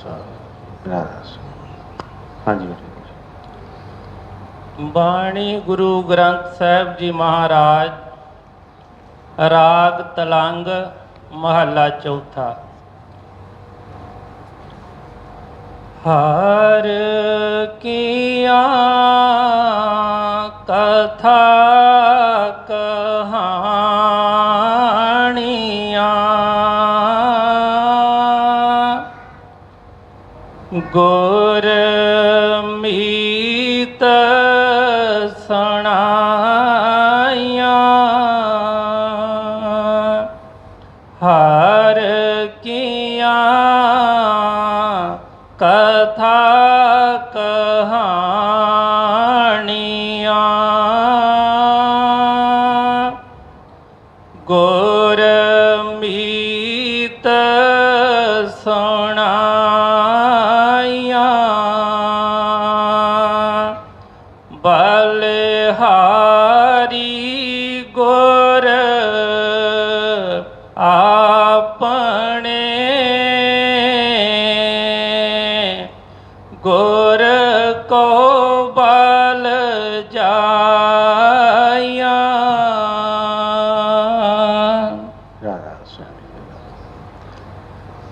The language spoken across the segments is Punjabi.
ਸਾਹਿਬ ਰਾਧਾ ਸਾਹਿਬ। ਹਾਂਜੀ ਬੇਟੇ। ਬਾਣੀ ਗੁਰੂ ਗ੍ਰੰਥ ਸਾਹਿਬ ਜੀ ਮਹਾਰਾਜ, ਰਾਗ ਤਲੰਗ, ਮਹੱਲਾ ਚੌਥਾ। ਹਰ ਕੀਆਂ ਕਥਾ ਕਹਾਣੀਆਂ, ਗੁਰ ਮੀਤ ਸੁਣਾਈਆਂ। ਹਰ ਕੀਆਂ ਕਥਾ ਕਹਾਣੀਆਂ, ਗੁਰ ਮੀਤ ਸੁਣਾਈਆਂ। ਬਲਿਹਾਰੀ ਗੁਰ ਆਪਣੇ, ਗੁਰ ਕੋ ਬਲ ਜਾਇਆ। ਰਾਧਾ ਸੁਆਮੀ।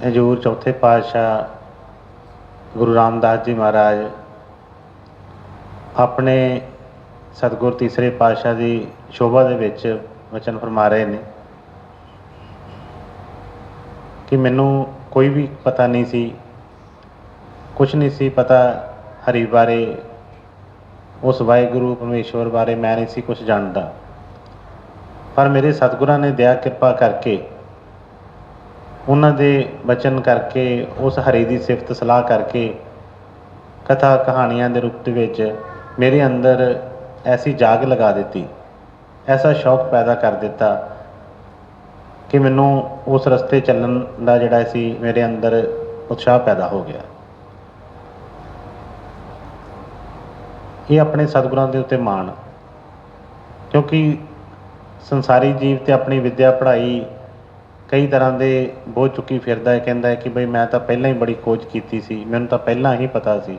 ਹਜ਼ੂਰ ਚੌਥੇ ਪਾਤਸ਼ਾਹ ਗੁਰੂ ਰਾਮਦਾਸ ਜੀ ਮਹਾਰਾਜ ਆਪਣੇ ਸਤਿਗੁਰ ਤੀਸਰੇ ਪਾਤਸ਼ਾਹ ਦੀ ਸ਼ੋਭਾ ਦੇ ਵਿੱਚ ਵਚਨ ਫਰਮਾ ਰਹੇ ਨੇ ਕਿ ਮੈਨੂੰ ਕੋਈ ਵੀ ਪਤਾ ਨਹੀਂ ਸੀ, ਕੁਛ ਨਹੀਂ ਸੀ ਪਤਾ ਹਰੀ ਬਾਰੇ, ਉਸ ਵਾਹਿਗੁਰੂ ਪਰਮੇਸ਼ਵਰ ਬਾਰੇ ਮੈਂ ਨਹੀਂ ਸੀ ਕੁਛ ਜਾਣਦਾ। ਪਰ ਮੇਰੇ ਸਤਿਗੁਰਾਂ ਨੇ ਦਇਆ ਕਿਰਪਾ ਕਰਕੇ, ਉਹਨਾਂ ਦੇ ਬਚਨ ਕਰਕੇ, ਉਸ ਹਰੀ ਦੀ ਸਿਫਤ ਸਲਾਹ ਕਰਕੇ, ਕਥਾ ਕਹਾਣੀਆਂ ਦੇ ਰੂਪ ਦੇ ਵਿੱਚ ਮੇਰੇ ਅੰਦਰ ਐਸੀ ਜਾਗ ਲਗਾ ਦਿੱਤੀ, ਐਸਾ ਸ਼ੌਕ ਪੈਦਾ ਕਰ ਦਿੱਤਾ ਕਿ ਮੈਨੂੰ ਉਸ ਰਸਤੇ ਚੱਲਣ ਦਾ ਜਿਹੜਾ ਸੀ ਮੇਰੇ ਅੰਦਰ ਉਤਸ਼ਾਹ ਪੈਦਾ ਹੋ ਗਿਆ। ਇਹ ਆਪਣੇ ਸਤਿਗੁਰਾਂ ਦੇ ਉੱਤੇ ਮਾਣ, ਕਿਉਂਕਿ ਸੰਸਾਰੀ ਜੀਵ ਤੇ ਆਪਣੀ ਵਿੱਦਿਆ ਪੜ੍ਹਾਈ ਕਈ ਤਰ੍ਹਾਂ ਦੇ ਬੋਝ ਚੁੱਕੀ ਫਿਰਦਾ ਹੈ। ਕਹਿੰਦਾ ਹੈ ਕਿ ਬਈ ਮੈਂ ਤਾਂ ਪਹਿਲਾਂ ਹੀ ਬੜੀ ਖੋਜ ਕੀਤੀ ਸੀ, ਮੈਨੂੰ ਤਾਂ ਪਹਿਲਾਂ ਹੀ ਪਤਾ ਸੀ,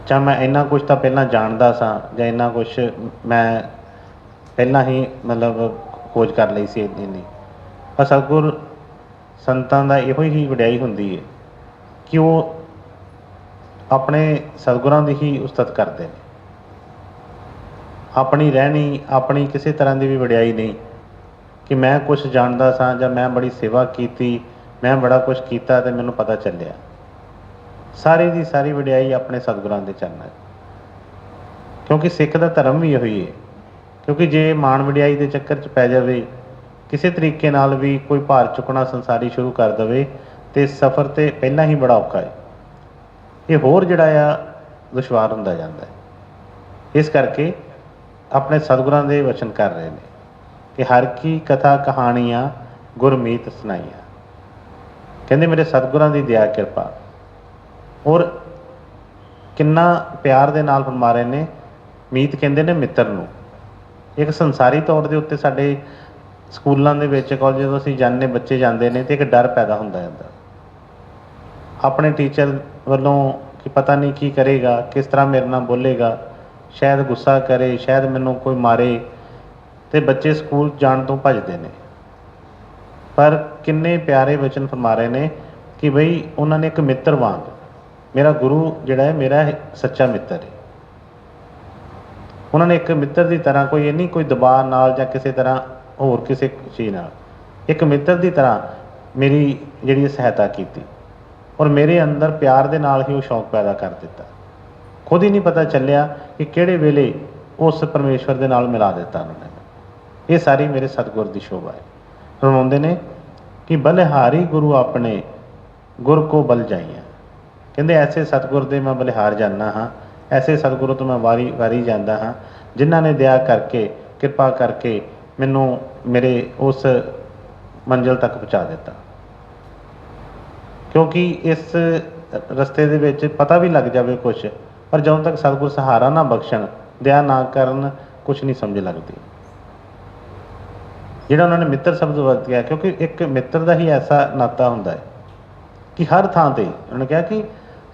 ਜਾਂ ਮੈਂ ਇੰਨਾ ਕੁਛ ਤਾਂ ਪਹਿਲਾਂ ਜਾਣਦਾ ਸਾਂ, ਜਾਂ ਇੰਨਾ ਕੁਛ ਮੈਂ ਪਹਿਲਾਂ ਹੀ ਮਤਲਬ ਖੋਜ ਕਰ ਲਈ ਸੀ ਇੰਨੀ। ਪਰ ਸਤਿਗੁਰ ਸੰਤਾਂ ਦਾ ਇਹੋ ਹੀ ਵਡਿਆਈ ਹੁੰਦੀ ਹੈ ਕਿ ਉਹ ਆਪਣੇ ਸਤਿਗੁਰਾਂ ਦੀ ਹੀ ਉਸਤਤ ਕਰਦੇ ਨੇ। ਆਪਣੀ ਰਹਿਣੀ, ਆਪਣੀ ਕਿਸੇ ਤਰ੍ਹਾਂ ਦੀ ਵੀ ਵਡਿਆਈ ਨਹੀਂ ਕਿ ਮੈਂ ਕੁਛ ਜਾਣਦਾ ਸਾਂ, ਜਾਂ ਮੈਂ ਬੜੀ ਸੇਵਾ ਕੀਤੀ, ਮੈਂ ਬੜਾ ਕੁਛ ਕੀਤਾ ਅਤੇ ਮੈਨੂੰ ਪਤਾ ਚੱਲਿਆ। ਸਾਰੀ ਦੀ ਸਾਰੀ ਵਡਿਆਈ ਆਪਣੇ ਸਤਿਗੁਰਾਂ ਦੇ ਚਰਨਾਂ 'ਚ, ਕਿਉਂਕਿ ਸਿੱਖ ਦਾ ਧਰਮ ਵੀ ਇਹੋ ਹੀ ਹੈ। ਕਿਉਂਕਿ ਜੇ ਮਾਣ ਵਡਿਆਈ ਦੇ ਚੱਕਰ 'ਚ ਪੈ ਜਾਵੇ, ਕਿਸੇ ਤਰੀਕੇ ਨਾਲ ਵੀ ਕੋਈ ਭਾਰ ਚੁੱਕਣਾ ਸੰਸਾਰੀ ਸ਼ੁਰੂ ਕਰ ਦੇਵੇ, ਅਤੇ ਸਫ਼ਰ ਤਾਂ ਪਹਿਲਾਂ ਹੀ ਬੜਾ ਔਖਾ ਹੈ, ਇਹ ਹੋਰ ਜਿਹੜਾ ਆ ਦੁਸ਼ਵਾਰ ਹੁੰਦਾ ਜਾਂਦਾ ਹੈ। ਇਸ ਕਰਕੇ ਆਪਣੇ ਸਤਿਗੁਰਾਂ ਦੇ ਵਚਨ ਕਰ ਰਹੇ ਨੇ ਕਿ ਹਰ ਕੀ ਕਥਾ ਕਹਾਣੀਆਂ ਗੁਰਮੀਤ ਸੁਣਾਈਆਂ। ਕਹਿੰਦੇ ਮੇਰੇ ਸਤਿਗੁਰਾਂ ਦੀ ਦਇਆ ਕਿਰਪਾ, ਔਰ ਕਿੰਨਾ ਪਿਆਰ ਦੇ ਨਾਲ ਫਰਮਾ ਰਹੇ ਨੇ। ਮੀਤ ਕਹਿੰਦੇ ਨੇ ਮਿੱਤਰ ਨੂੰ। ਇੱਕ ਸੰਸਾਰੀ ਤੌਰ ਦੇ ਉੱਤੇ ਸਾਡੇ ਸਕੂਲਾਂ ਦੇ ਵਿੱਚ, ਕਾਲਜ ਜਦੋਂ ਅਸੀਂ ਜਾਂਦੇ, ਬੱਚੇ ਜਾਂਦੇ ਨੇ, ਅਤੇ ਇੱਕ ਡਰ ਪੈਦਾ ਹੁੰਦਾ ਜਾਂਦਾ ਆਪਣੇ ਟੀਚਰ ਵੱਲੋਂ ਕਿ ਪਤਾ ਨਹੀਂ ਕੀ ਕਰੇਗਾ, ਕਿਸ ਤਰ੍ਹਾਂ ਮੇਰੇ ਨਾਲ ਬੋਲੇਗਾ, ਸ਼ਾਇਦ ਗੁੱਸਾ ਕਰੇ, ਸ਼ਾਇਦ ਮੈਨੂੰ ਕੋਈ ਮਾਰੇ, ਅਤੇ ਬੱਚੇ ਸਕੂਲ ਜਾਣ ਤੋਂ ਭੱਜਦੇ ਨੇ। ਪਰ ਕਿੰਨੇ ਪਿਆਰੇ ਵਚਨ ਫਰਮਾ ਰਹੇ ਨੇ ਕਿ ਬਈ ਉਹਨਾਂ ਨੇ ਇੱਕ ਮਿੱਤਰ ਵਾਂਗ, ਮੇਰਾ ਗੁਰੂ ਜਿਹੜਾ ਹੈ ਮੇਰਾ ਸੱਚਾ ਮਿੱਤਰ ਹੈ। ਉਹਨਾਂ ਨੇ ਇੱਕ ਮਿੱਤਰ ਦੀ ਤਰ੍ਹਾਂ, ਕੋਈ ਇਹ ਨਹੀਂ ਕੋਈ ਦਬਾਅ ਨਾਲ ਜਾਂ ਕਿਸੇ ਤਰ੍ਹਾਂ ਹੋਰ ਕਿਸੇ ਚੀਜ਼ ਨਾਲ, ਇੱਕ ਮਿੱਤਰ ਦੀ ਤਰ੍ਹਾਂ ਮੇਰੀ ਜਿਹੜੀ ਸਹਾਇਤਾ ਕੀਤੀ, ਔਰ ਮੇਰੇ ਅੰਦਰ ਪਿਆਰ ਦੇ ਨਾਲ ਹੀ ਉਹ ਸ਼ੌਕ ਪੈਦਾ ਕਰ ਦਿੱਤਾ। ਖੁਦ ਹੀ ਨਹੀਂ ਪਤਾ ਚੱਲਿਆ ਕਿ ਕਿਹੜੇ ਵੇਲੇ ਉਸ ਪਰਮੇਸ਼ਵਰ ਦੇ ਨਾਲ ਮਿਲਾ ਦਿੱਤਾ ਉਹਨਾਂ ਨੇ। ਇਹ ਸਾਰੀ ਮੇਰੇ ਸਤਿਗੁਰ ਦੀ ਸ਼ੋਭਾ ਹੈ। ਫਰਮਾਉਂਦੇ ਨੇ ਕਿ ਬਲਿਹਾਰੀ ਗੁਰੂ ਆਪਣੇ, ਗੁਰ ਕੋ ਬਲ ਜਾਈਆਂ। ਕਹਿੰਦੇ ਐਸੇ ਸਤਿਗੁਰ ਦੇ ਮੈਂ ਬਲਿਹਾਰ ਜਾਂਦਾ ਹਾਂ, ਐਸੇ ਸਤਿਗੁਰੂ ਤੋਂ ਮੈਂ ਵਾਰੀ ਵਾਰੀ ਜਾਂਦਾ ਹਾਂ, ਜਿਨ੍ਹਾਂ ਨੇ ਦਇਆ ਕਰਕੇ, ਕਿਰਪਾ ਕਰਕੇ ਮੈਨੂੰ ਮੇਰੇ ਉਸ ਮੰਜ਼ਿਲ ਤੱਕ ਪਹੁੰਚਾ ਦਿੱਤਾ। ਕਿਉਂਕਿ ਇਸ ਰਸਤੇ ਦੇ ਵਿੱਚ ਪਤਾ ਵੀ ਲੱਗ ਜਾਵੇ ਕੁਛ, ਪਰ ਜਦੋਂ ਤੱਕ ਸਤਿਗੁਰ ਸਹਾਰਾ ਨਾ ਬਖਸ਼ਣ, ਦਇਆ ਨਾ ਕਰਨ, ਕੁਛ ਨਹੀਂ ਸਮਝ ਲੱਗਦੀ। ਜਿਹੜਾ ਉਹਨਾਂ ਨੇ ਮਿੱਤਰ ਸ਼ਬਦ ਵਰਤਿਆ, ਕਿਉਂਕਿ ਇੱਕ ਮਿੱਤਰ ਦਾ ਹੀ ਐਸਾ ਨਾਤਾ ਹੁੰਦਾ ਹੈ ਕਿ ਹਰ ਥਾਂ ਤੇ ਉਹਨੇ ਕਿਹਾ ਕਿ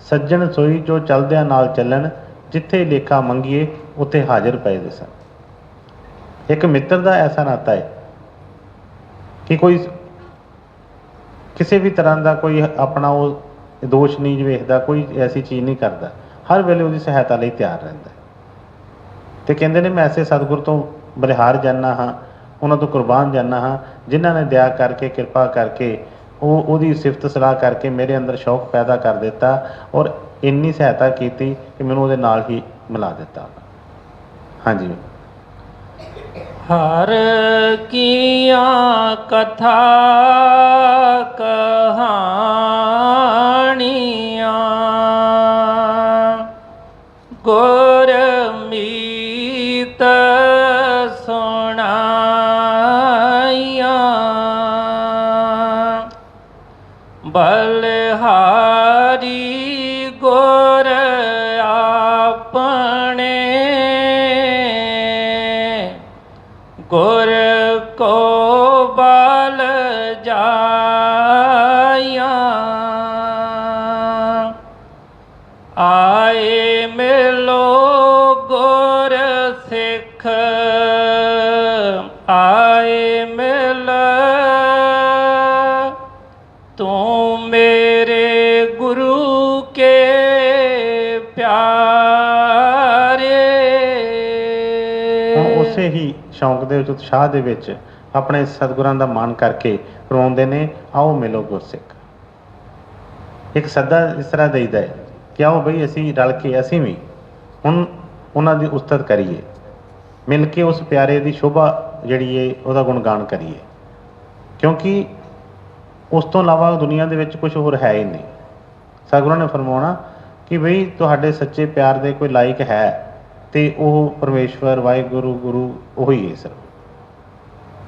ਸੱਜਣ ਸੋਈ ਜੋ ਚਲਦਿਆਂ ਨਾਲ ਚੱਲਣ, ਜਿੱਥੇ ਲੇਖਾ ਮੰਗੀਏ ਉੱਥੇ ਹਾਜ਼ਰ ਪਏ ਦੇ ਸਨ। ਇੱਕ ਮਿੱਤਰ ਦਾ ਐਸਾ ਨਾਤਾ ਹੈ ਕਿ ਕੋਈ ਕਿਸੇ ਵੀ ਤਰ੍ਹਾਂ ਦਾ ਕੋਈ ਆਪਣਾ ਉਹ ਦੋਸ਼ ਨਹੀਂ ਵੇਖਦਾ, ਕੋਈ ਐਸੀ ਚੀਜ਼ ਨਹੀਂ ਕਰਦਾ, ਹਰ ਵੇਲੇ ਉਹਦੀ ਸਹਾਇਤਾ ਲਈ ਤਿਆਰ ਰਹਿੰਦਾ। ਤੇ ਕਹਿੰਦੇ ਨੇ ਮੈਂ ਐਸੇ ਸਤਿਗੁਰ ਤੋਂ ਬਲਿਹਾਰ ਜਾਂਦਾ ਹਾਂ, ਉਹਨਾਂ ਤੋਂ ਕੁਰਬਾਨ ਜਾਂਦਾ ਹਾਂ, ਜਿਨ੍ਹਾਂ ਨੇ ਦਇਆ ਕਰਕੇ ਕਿਰਪਾ ਕਰਕੇ ਉਹਦੀ ਸਿਫਤ ਸਲਾਹ ਕਰਕੇ ਮੇਰੇ ਅੰਦਰ ਸ਼ੌਕ ਪੈਦਾ ਕਰ ਦਿੱਤਾ ਔਰ ਇੰਨੀ ਸਹਾਇਤਾ ਕੀਤੀ ਕਿ ਮੈਨੂੰ ਉਹਦੇ ਨਾਲ ਹੀ ਮਿਲਾ ਦਿੱਤਾ। ਹਾਂਜੀ। ਹਰ ਕੀਆਂ ਕਥਾ ਕਹਾਣੀਆਂ ਗੁਰ ਮੀਤ ਸੁਣਾਈਆਂ, ਬਲਿਹਾਰੀ ਗੁਰ ਆਪਣੇ ਗੁਰ ਕੋ ਬਲ ਜਾਇਆ, ਆਏ ਮਿਲੋ ਗੁਰ ਸਿੱਖ ਆਏ ਮਿਲ, ਤੂੰ ਮੇਰੇ ਗੁਰੂ ਕੇ ਪਿਆਰੇ। ਉਸੇ ਹੀ ਸ਼ੌਂਕ ਦੇ ਵਿੱਚ, ਉਤਸ਼ਾਹ ਦੇ ਵਿੱਚ ਆਪਣੇ ਸਤਿਗੁਰਾਂ ਦਾ ਮਾਣ ਕਰਕੇ ਕਰਵਾਉਂਦੇ ਨੇ, ਆਓ ਮਿਲੋ ਗੁਰਸਿੱਖ। ਇੱਕ ਸੱਦਾ ਇਸ ਤਰ੍ਹਾਂ ਦੇਈਦਾ ਹੈ ਕਿ ਆਓ ਬਈ ਅਸੀਂ ਰਲ ਕੇ ਅਸੀਂ ਵੀ ਹੁਣ ਉਹਨਾਂ ਦੀ ਉਸਤਤ ਕਰੀਏ, ਮਿਲ ਕੇ ਉਸ ਪਿਆਰੇ ਦੀ ਸ਼ੋਭਾ ਜਿਹੜੀ ਹੈ ਉਹਦਾ ਗੁਣਗਾਨ ਕਰੀਏ, ਕਿਉਂਕਿ ਉਸ ਤੋਂ ਇਲਾਵਾ ਦੁਨੀਆ ਦੇ ਵਿੱਚ ਕੁਝ ਹੋਰ ਹੈ ਹੀ ਨਹੀਂ। ਸਤਿਗੁਰਾਂ ਨੇ ਫਰਮਾਉਣਾ ਕਿ ਬਈ ਤੁਹਾਡੇ ਸੱਚੇ ਪਿਆਰ ਦੇ ਕੋਈ ਲਾਇਕ ਹੈ ਤੇ ਉਹ ਪਰਮੇਸ਼ਵਰ ਵਾਹਿਗੁਰੂ ਗੁਰੂ ਉਹੀ ਹੈ ਸਿਰਫ।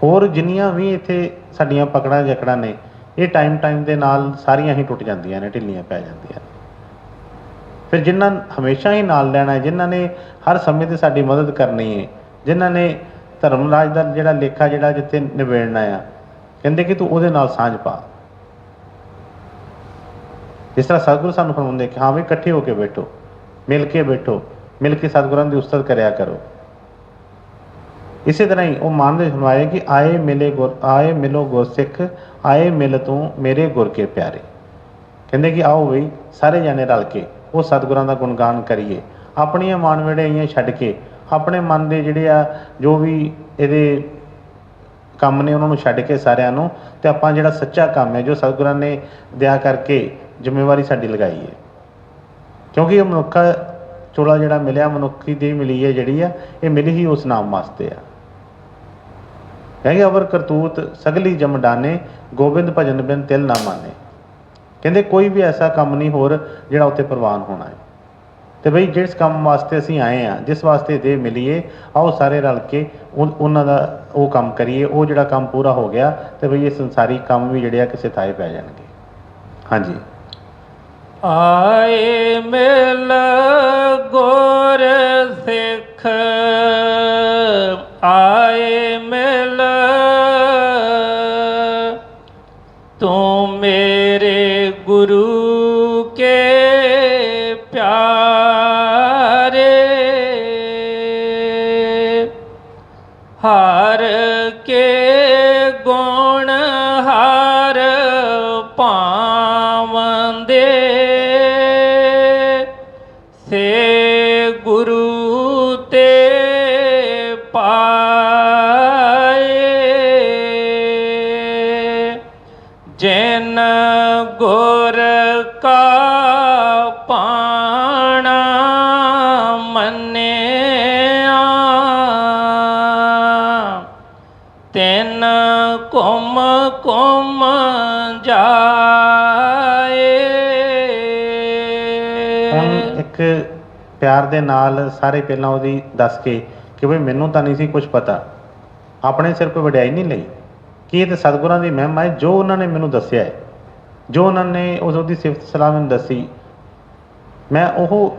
ਹੋਰ ਜਿੰਨੀਆਂ ਵੀ ਇੱਥੇ ਸਾਡੀਆਂ ਪਕੜਾਂ ਜਕੜਾਂ ਨੇ, ਇਹ ਟਾਈਮ ਦੇ ਨਾਲ ਸਾਰੀਆਂ ਹੀ ਟੁੱਟ ਜਾਂਦੀਆਂ ਨੇ, ਢਿੱਲੀਆਂ ਪੈ ਜਾਂਦੀਆਂ ਨੇ। ਫਿਰ ਜਿਨ੍ਹਾਂ ਹਮੇਸ਼ਾ ਹੀ ਨਾਲ ਲੈਣਾ, ਜਿਨ੍ਹਾਂ ਨੇ ਹਰ ਸਮੇਂ 'ਤੇ ਸਾਡੀ ਮਦਦ ਕਰਨੀ ਹੈ, ਜਿਨ੍ਹਾਂ ਨੇ ਧਰਮ ਰਾਜ ਦਾ ਜਿਹੜਾ ਲੇਖਾ ਜਿਹੜਾ ਜਿੱਥੇ ਨਿਬੇੜਨਾ ਆ, ਕਹਿੰਦੇ ਕਿ ਤੂੰ ਉਹਦੇ ਨਾਲ ਸਾਂਝ ਪਾ। ਜਿਸ ਤਰ੍ਹਾਂ ਸਤਿਗੁਰੂ ਸਾਨੂੰ ਫਰਮਾਉਂਦੇ ਕਿ ਹਾਂ ਵੀ ਇਕੱਠੇ ਹੋ ਕੇ ਬੈਠੋ, ਮਿਲ ਕੇ ਬੈਠੋ, ਮਿਲ ਕੇ ਸਤਿਗੁਰਾਂ ਦੀ ਉਸਤਤ ਕਰਿਆ ਕਰੋ। ਇਸੇ ਤਰ੍ਹਾਂ ਹੀ ਉਹ ਮੰਨਦੇ ਫਰਮਾਏ ਕਿ ਆਏ ਮਿਲੋ ਗੁਰਸਿੱਖ ਆਏ ਮਿਲ ਤੂੰ ਮੇਰੇ ਗੁਰ ਕੇ ਪਿਆਰੇ। ਕਹਿੰਦੇ ਕਿ ਆਓ ਬਈ ਸਾਰੇ ਜਾਣੇ ਰਲ ਕੇ ਉਹ ਸਤਿਗੁਰਾਂ ਦਾ ਗੁਣਗਾਨ ਕਰੀਏ, ਆਪਣੀਆਂ ਮਨ ਵਡਿਆਈਆਂ ਛੱਡ ਕੇ, ਆਪਣੇ ਮਨ ਦੇ ਜਿਹੜੇ ਆ ਜੋ ਵੀ ਇਹਦੇ ਕੰਮ ਨੇ ਉਹਨਾਂ ਨੂੰ ਛੱਡ ਕੇ ਸਾਰਿਆਂ ਨੂੰ, ਤੇ ਆਪਾਂ ਜਿਹੜਾ ਸੱਚਾ ਕੰਮ ਹੈ ਜੋ ਸਤਿਗੁਰਾਂ ਨੇ ਦਇਆ ਕਰਕੇ ਜ਼ਿੰਮੇਵਾਰੀ ਸਾਡੀ ਲਗਾਈ ਹੈ, ਕਿਉਂਕਿ ਇਹ ਮਨੁੱਖਾ ਚੋਲਾ ਜਿਹੜਾ ਮਿਲਿਆ, ਮਨੁੱਖੀ ਦੇਹ ਮਿਲੀ ਹੈ ਜਿਹੜੀ ਆ, ਇਹ ਮਿਲੀ ਹੀ ਉਸ ਨਾਮ ਵਾਸਤੇ ਆ। ਕਹਿੰਦੇ ਅਵਰ ਕਰਤੂਤ ਸਗਲੀ ਜਮ ਡਾਨੇ, ਗੋਬਿੰਦ ਭਜਨ ਬਿਨ ਤਿਲ ਨਾ ਮਾਨੇ। ਕਹਿੰਦੇ ਕੋਈ ਵੀ ਐਸਾ ਕੰਮ ਨਹੀਂ ਹੋਰ ਜਿਹੜਾ ਉੱਥੇ ਪ੍ਰਵਾਨ ਹੋਣਾ ਹੈ। ਤੇ ਬਈ ਜਿਸ ਕੰਮ ਵਾਸਤੇ ਅਸੀਂ ਆਏ ਹਾਂ, ਜਿਸ ਵਾਸਤੇ ਦੇਹ ਮਿਲੀਏ, ਆਓ ਸਾਰੇ ਰਲ ਕੇ ਉਹਨਾਂ ਦਾ ਉਹ ਕੰਮ ਕਰੀਏ। ਉਹ ਜਿਹੜਾ ਕੰਮ ਪੂਰਾ ਹੋ ਗਿਆ ਤੇ ਬਈ ਇਹ ਸੰਸਾਰੀ ਕੰਮ ਵੀ ਜਿਹੜੇ ਆ ਕਿਸੇ ਥਾਂ ਪੈ ਜਾਣਗੇ। ਹਾਂਜੀ। ਆਏ ਮਿਲ ਗੁਰ ਸਿੱਖ ਆਏ ਮਿਲ, ਤੂੰ ਮੇਰੇ ਗੁਰੂ ਕੇ ਪਿਆਰੇ। ਹਰ ਕੇ ਗੁਣ ਹਰ ਪਾਵੰਦੇ, ਸੇ ਗੁਰੂ ਤੇ ਪਾਏ। ਜਿਨ ਗੁਰ ਕਾ ਪਾਣਾ ਮੰਨਿਆ, ਤਿਨ ਘੁੰਮ ਘੁੰਮ ਜਾਏ। ਹੁਣ ਇੱਕ ਪਿਆਰ ਦੇ ਨਾਲ ਸਾਰੇ ਪਹਿਲਾਂ ਉਹਦੀ ਦੱਸ ਕੇ ਕਿ ਬਈ ਮੈਨੂੰ ਤਾਂ ਨਹੀਂ ਸੀ ਕੁਝ ਪਤਾ, ਆਪਣੇ ਸਿਰ ਕੋਈ ਵਡਿਆਈ ਨਹੀਂ ਲਈ, ਕਿ ਇਹ ਤਾਂ ਸਤਿਗੁਰਾਂ ਦੀ ਮਹਿਮਾ ਹੈ, ਜੋ ਉਹਨਾਂ ਨੇ ਮੈਨੂੰ ਦੱਸਿਆ ਹੈ, ਜੋ ਉਹਨਾਂ ਨੇ ਉਹਦੀ ਸਿਫਤ ਸਲਾਹ ਮੈਨੂੰ ਦੱਸੀ, ਮੈਂ ਉਹ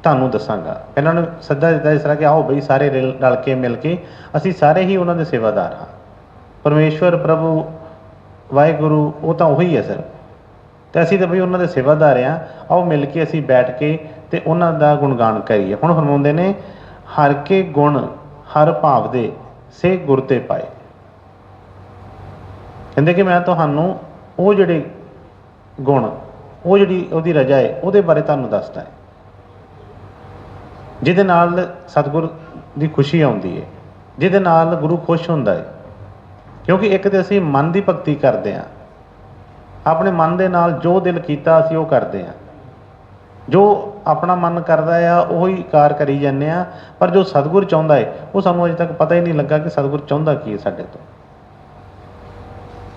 ਤੁਹਾਨੂੰ ਦੱਸਾਂਗਾ। ਇਹਨਾਂ ਨੇ ਸੱਦਾ ਦਿੱਤਾ ਇਸ ਤਰ੍ਹਾਂ ਕਿ ਆਓ ਬਈ ਸਾਰੇ ਰਲ ਕੇ ਮਿਲ ਕੇ ਅਸੀਂ ਸਾਰੇ ਹੀ ਉਹਨਾਂ ਦੇ ਸੇਵਾਦਾਰ ਹਾਂ। ਪਰਮੇਸ਼ਵਰ ਪ੍ਰਭੂ ਵਾਹਿਗੁਰੂ ਉਹ ਤਾਂ ਉਹੀ ਹੈ ਸਰ, ਤੇ ਅਸੀਂ ਤਾਂ ਬਈ ਉਹਨਾਂ ਦੇ ਸੇਵਾਦਾਰ ਆ। ਆਓ ਮਿਲ ਕੇ ਅਸੀਂ ਬੈਠ ਕੇ ਤੇ ਉਹਨਾਂ ਦਾ ਗੁਣਗਾਨ ਕਰੀਏ। ਹੁਣ ਫਰਮਾਉਂਦੇ ਨੇ, ਹਰ ਕੇ ਗੁਣ ਹਰ ਭਾਵ ਦੇ ਸੇ ਗੁਰ ਤੇ ਪਾਏ। ਕਹਿੰਦੇ ਕਿ ਮੈਂ ਤੁਹਾਨੂੰ ਉਹ ਜਿਹੜੇ ਗੁਣ, ਉਹ ਜਿਹੜੀ ਉਹਦੀ ਰਜਾ ਹੈ, ਉਹਦੇ ਬਾਰੇ ਤੁਹਾਨੂੰ ਦੱਸਦਾ ਹੈ, ਜਿਹਦੇ ਨਾਲ ਸਤਿਗੁਰ ਦੀ ਖੁਸ਼ੀ ਆਉਂਦੀ ਹੈ, ਜਿਹਦੇ ਨਾਲ ਗੁਰੂ ਖੁਸ਼ ਹੁੰਦਾ ਹੈ। ਕਿਉਂਕਿ ਇੱਕ ਤਾਂ ਅਸੀਂ ਮਨ ਦੀ ਭਗਤੀ ਕਰਦੇ ਹਾਂ, ਆਪਣੇ ਮਨ ਦੇ ਨਾਲ ਜੋ ਦਿਲ ਕੀਤਾ ਅਸੀਂ ਉਹ ਕਰਦੇ ਹਾਂ, ਜੋ ਆਪਣਾ ਮਨ ਕਰਦਾ ਆ ਉਹੀ ਕਾਰ ਕਰੀ ਜਾਂਦੇ ਹਾਂ। ਪਰ ਜੋ ਸਤਿਗੁਰ ਚਾਹੁੰਦਾ ਹੈ ਉਹ ਸਾਨੂੰ ਅਜੇ ਤੱਕ ਪਤਾ ਹੀ ਨਹੀਂ ਲੱਗਾ ਕਿ ਸਤਿਗੁਰ ਚਾਹੁੰਦਾ ਕੀ ਹੈ ਸਾਡੇ ਤੋਂ।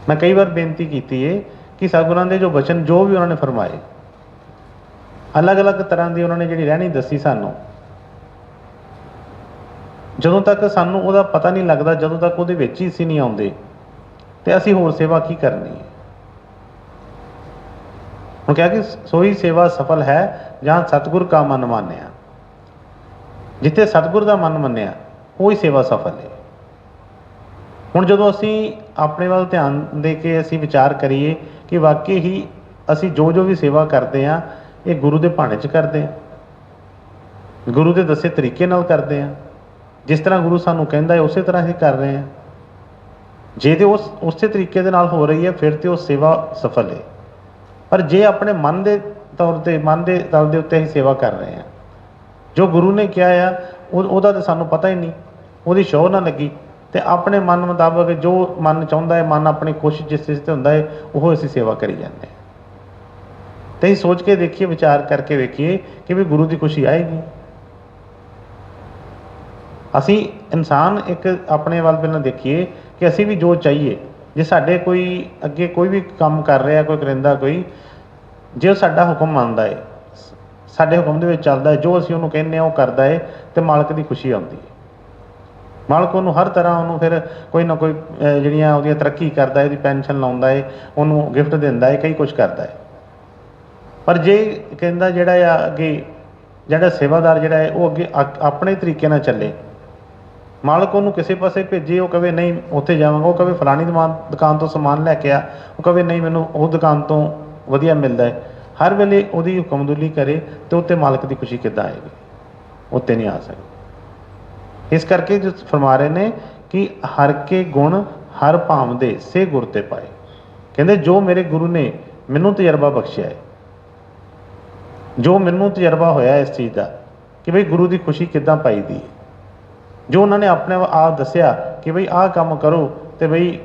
ਮੈਂ ਕਈ ਵਾਰ ਬੇਨਤੀ ਕੀਤੀ ਹੈ ਕਿ ਸਤਿਗੁਰਾਂ ਦੇ ਜੋ ਬਚਨ, ਜੋ ਵੀ ਉਹਨਾਂ ਨੇ ਫਰਮਾਏ, ਅਲੱਗ ਅਲੱਗ ਤਰ੍ਹਾਂ ਦੀ ਉਹਨਾਂ ਨੇ ਜਿਹੜੀ ਰਹਿਣੀ ਦੱਸੀ ਸਾਨੂੰ, ਜਦੋਂ ਤੱਕ ਸਾਨੂੰ ਉਹਦਾ ਪਤਾ ਨਹੀਂ ਲੱਗਦਾ, ਜਦੋਂ ਤੱਕ ਉਹਦੇ ਵਿੱਚ ਹੀ ਅਸੀਂ ਨਹੀਂ ਆਉਂਦੇ, ਤੇ ਅਸੀਂ ਹੋਰ ਸੇਵਾ ਕੀ ਕਰਨੀ ਹੈ। ਹੁਣ ਕਿਹਾ ਕਿ ਸੋਈ ਸੇਵਾ ਸਫਲ ਹੈ ਜਾਂ ਸਤਿਗੁਰ ਕਾ ਮਨ ਮਾਨਿਆ। ਜਿੱਥੇ ਸਤਿਗੁਰ ਦਾ ਮਨ ਮੰਨਿਆ ਉਹੀ ਸੇਵਾ ਸਫਲ ਹੈ। ਹੁਣ ਜਦੋਂ ਅਸੀਂ ਆਪਣੇ ਵੱਲ ਧਿਆਨ ਦੇ ਕੇ ਅਸੀਂ ਵਿਚਾਰ ਕਰੀਏ ਕਿ ਵਾਕਈ ਹੀ ਅਸੀਂ ਜੋ ਜੋ ਵੀ ਸੇਵਾ ਕਰਦੇ ਹਾਂ ਇਹ ਗੁਰੂ ਦੇ ਭਾਣੇ 'ਚ ਕਰਦੇ ਹਾਂ, ਗੁਰੂ ਦੇ ਦੱਸੇ ਤਰੀਕੇ ਨਾਲ ਕਰਦੇ ਹਾਂ, ਜਿਸ ਤਰ੍ਹਾਂ ਗੁਰੂ ਸਾਨੂੰ ਕਹਿੰਦਾ ਹੈ ਉਸੇ ਤਰ੍ਹਾਂ ਹੀ ਕਰ ਰਹੇ ਹਾਂ। ਜੇ ਤੇ ਉਸੇ ਤਰੀਕੇ ਦੇ ਨਾਲ ਹੋ ਰਹੀ ਹੈ ਫਿਰ ਤੇ ਉਹ ਸੇਵਾ ਸਫਲ ਹੈ। ਪਰ ਜੇ ਆਪਣੇ ਮਨ ਦੇ ਤੌਰ 'ਤੇ, ਮਨ ਦੇ ਤਲ ਦੇ ਉੱਤੇ ਅਸੀਂ ਸੇਵਾ ਕਰ ਰਹੇ ਹਾਂ, ਜੋ ਗੁਰੂ ਨੇ ਕਿਹਾ ਆ ਉਹਦਾ ਤਾਂ ਸਾਨੂੰ ਪਤਾ ਹੀ ਨਹੀਂ, ਉਹਦੀ ਸ਼ੌਹ ਨਾ ਲੱਗੀ, ਤੇ ਆਪਣੇ ਮਨ ਮੁਤਾਬਕ ਜੋ ਮਨ ਚਾਹੁੰਦਾ ਹੈ, ਮਨ ਆਪਣੀ ਕੋਸ਼ਿਸ਼ ਜਿਸ ਚੀਜ਼ 'ਤੇ ਹੁੰਦਾ ਹੈ ਉਹ ਅਸੀਂ ਸੇਵਾ ਕਰੀ ਜਾਂਦੇ ਹਾਂ। ਤੇ ਅਸੀਂ ਸੋਚ ਕੇ ਦੇਖੀਏ, ਵਿਚਾਰ ਕਰਕੇ ਵੇਖੀਏ ਕਿ ਵੀ ਗੁਰੂ ਦੀ ਖੁਸ਼ੀ ਆਏਗੀ। ਅਸੀਂ ਇਨਸਾਨ ਇੱਕ ਆਪਣੇ ਵੱਲ ਪਹਿਲਾਂ ਦੇਖੀਏ ਕਿ ਅਸੀਂ ਵੀ ਜੋ ਚਾਹੀਏ, ਜੇ ਸਾਡੇ ਕੋਈ ਅੱਗੇ ਕੋਈ ਵੀ ਕੰਮ ਕਰ ਰਿਹਾ, ਕੋਈ ਕਰਿੰਦਾ ਕੋਈ, ਜੇ ਉਹ ਸਾਡਾ ਹੁਕਮ ਮੰਨਦਾ ਹੈ, ਸਾਡੇ ਹੁਕਮ ਦੇ ਵਿੱਚ ਚੱਲਦਾ ਹੈ, ਜੋ ਅਸੀਂ ਉਹਨੂੰ ਕਹਿੰਦੇ ਹਾਂ ਉਹ ਕਰਦਾ ਹੈ, ਤੇ ਮਾਲਕ ਦੀ ਖੁਸ਼ੀ ਆਉਂਦੀ ਹੈ। ਮਾਲਕ ਉਹਨੂੰ ਹਰ ਤਰ੍ਹਾਂ ਉਹਨੂੰ ਫਿਰ ਕੋਈ ਨਾ ਕੋਈ ਜਿਹੜੀਆਂ ਉਹਦੀਆਂ ਤਰੱਕੀ ਕਰਦਾ ਹੈ, ਉਹਦੀ ਪੈਨਸ਼ਨ ਲਾਉਂਦਾ ਹੈ, ਉਹਨੂੰ ਗਿਫਟ ਦਿੰਦਾ ਹੈ, ਕਈ ਕੁਛ ਕਰਦਾ ਹੈ। ਪਰ ਜੇ ਕਹਿੰਦਾ ਜਿਹੜਾ ਆ ਅੱਗੇ, ਜਿਹੜਾ ਸੇਵਾਦਾਰ ਜਿਹੜਾ ਹੈ ਉਹ ਅੱਗੇ ਆਪਣੇ ਤਰੀਕੇ ਨਾਲ ਚੱਲੇ, ਮਾਲਕ ਉਹਨੂੰ ਕਿਸੇ ਪਾਸੇ ਭੇਜੇ, ਉਹ ਕਵੇ ਨਹੀਂ ਉੱਥੇ ਜਾਵਾਂਗਾ, ਉਹ ਕਵੇ ਫਲਾਣੀ ਦੁਕਾਨ ਤੋਂ ਸਮਾਨ ਲੈ ਕੇ ਆ, ਉਹ ਕਵੇ ਨਹੀਂ ਮੈਨੂੰ ਉਹ ਦੁਕਾਨ ਤੋਂ ਵਧੀਆ ਮਿਲਦਾ ਹੈ, ਹਰ ਵੇਲੇ ਉਹਦੀ ਹੁਕਮਦੁਲੀ ਕਰੇ, ਤੇ ਉੱਤੇ ਮਾਲਕ ਦੀ ਖੁਸ਼ੀ ਕਿੱਦਾਂ ਆਏਗੀ? ਉੱਤੇ ਨਹੀਂ ਆ ਸਕਦੀ। ਇਸ ਕਰਕੇ ਜੋ ਫਰਮਾ ਰਹੇ ਨੇ ਕਿ ਹਰ ਕੇ ਗੁਣ ਹਰ ਭਾਵ ਦੇ ਸੇ ਗੁਰ ਤੇ ਪਾਏ। ਕਹਿੰਦੇ ਜੋ ਮੇਰੇ ਗੁਰੂ ਨੇ ਮੈਨੂੰ ਤਜਰਬਾ ਬਖਸ਼ਿਆ ਹੈ, ਜੋ ਮੈਨੂੰ ਤਜਰਬਾ ਹੋਇਆ ਇਸ ਚੀਜ਼ ਦਾ ਕਿ ਬਈ ਗੁਰੂ ਦੀ ਖੁਸ਼ੀ ਕਿੱਦਾਂ ਪਾਈਦੀ ਹੈ, ਜੋ ਉਹਨਾਂ ਨੇ ਆਪਣੇ ਆਪ ਦੱਸਿਆ ਕਿ ਬਈ ਆਹ ਕੰਮ ਕਰੋ ਤੇ ਬਈ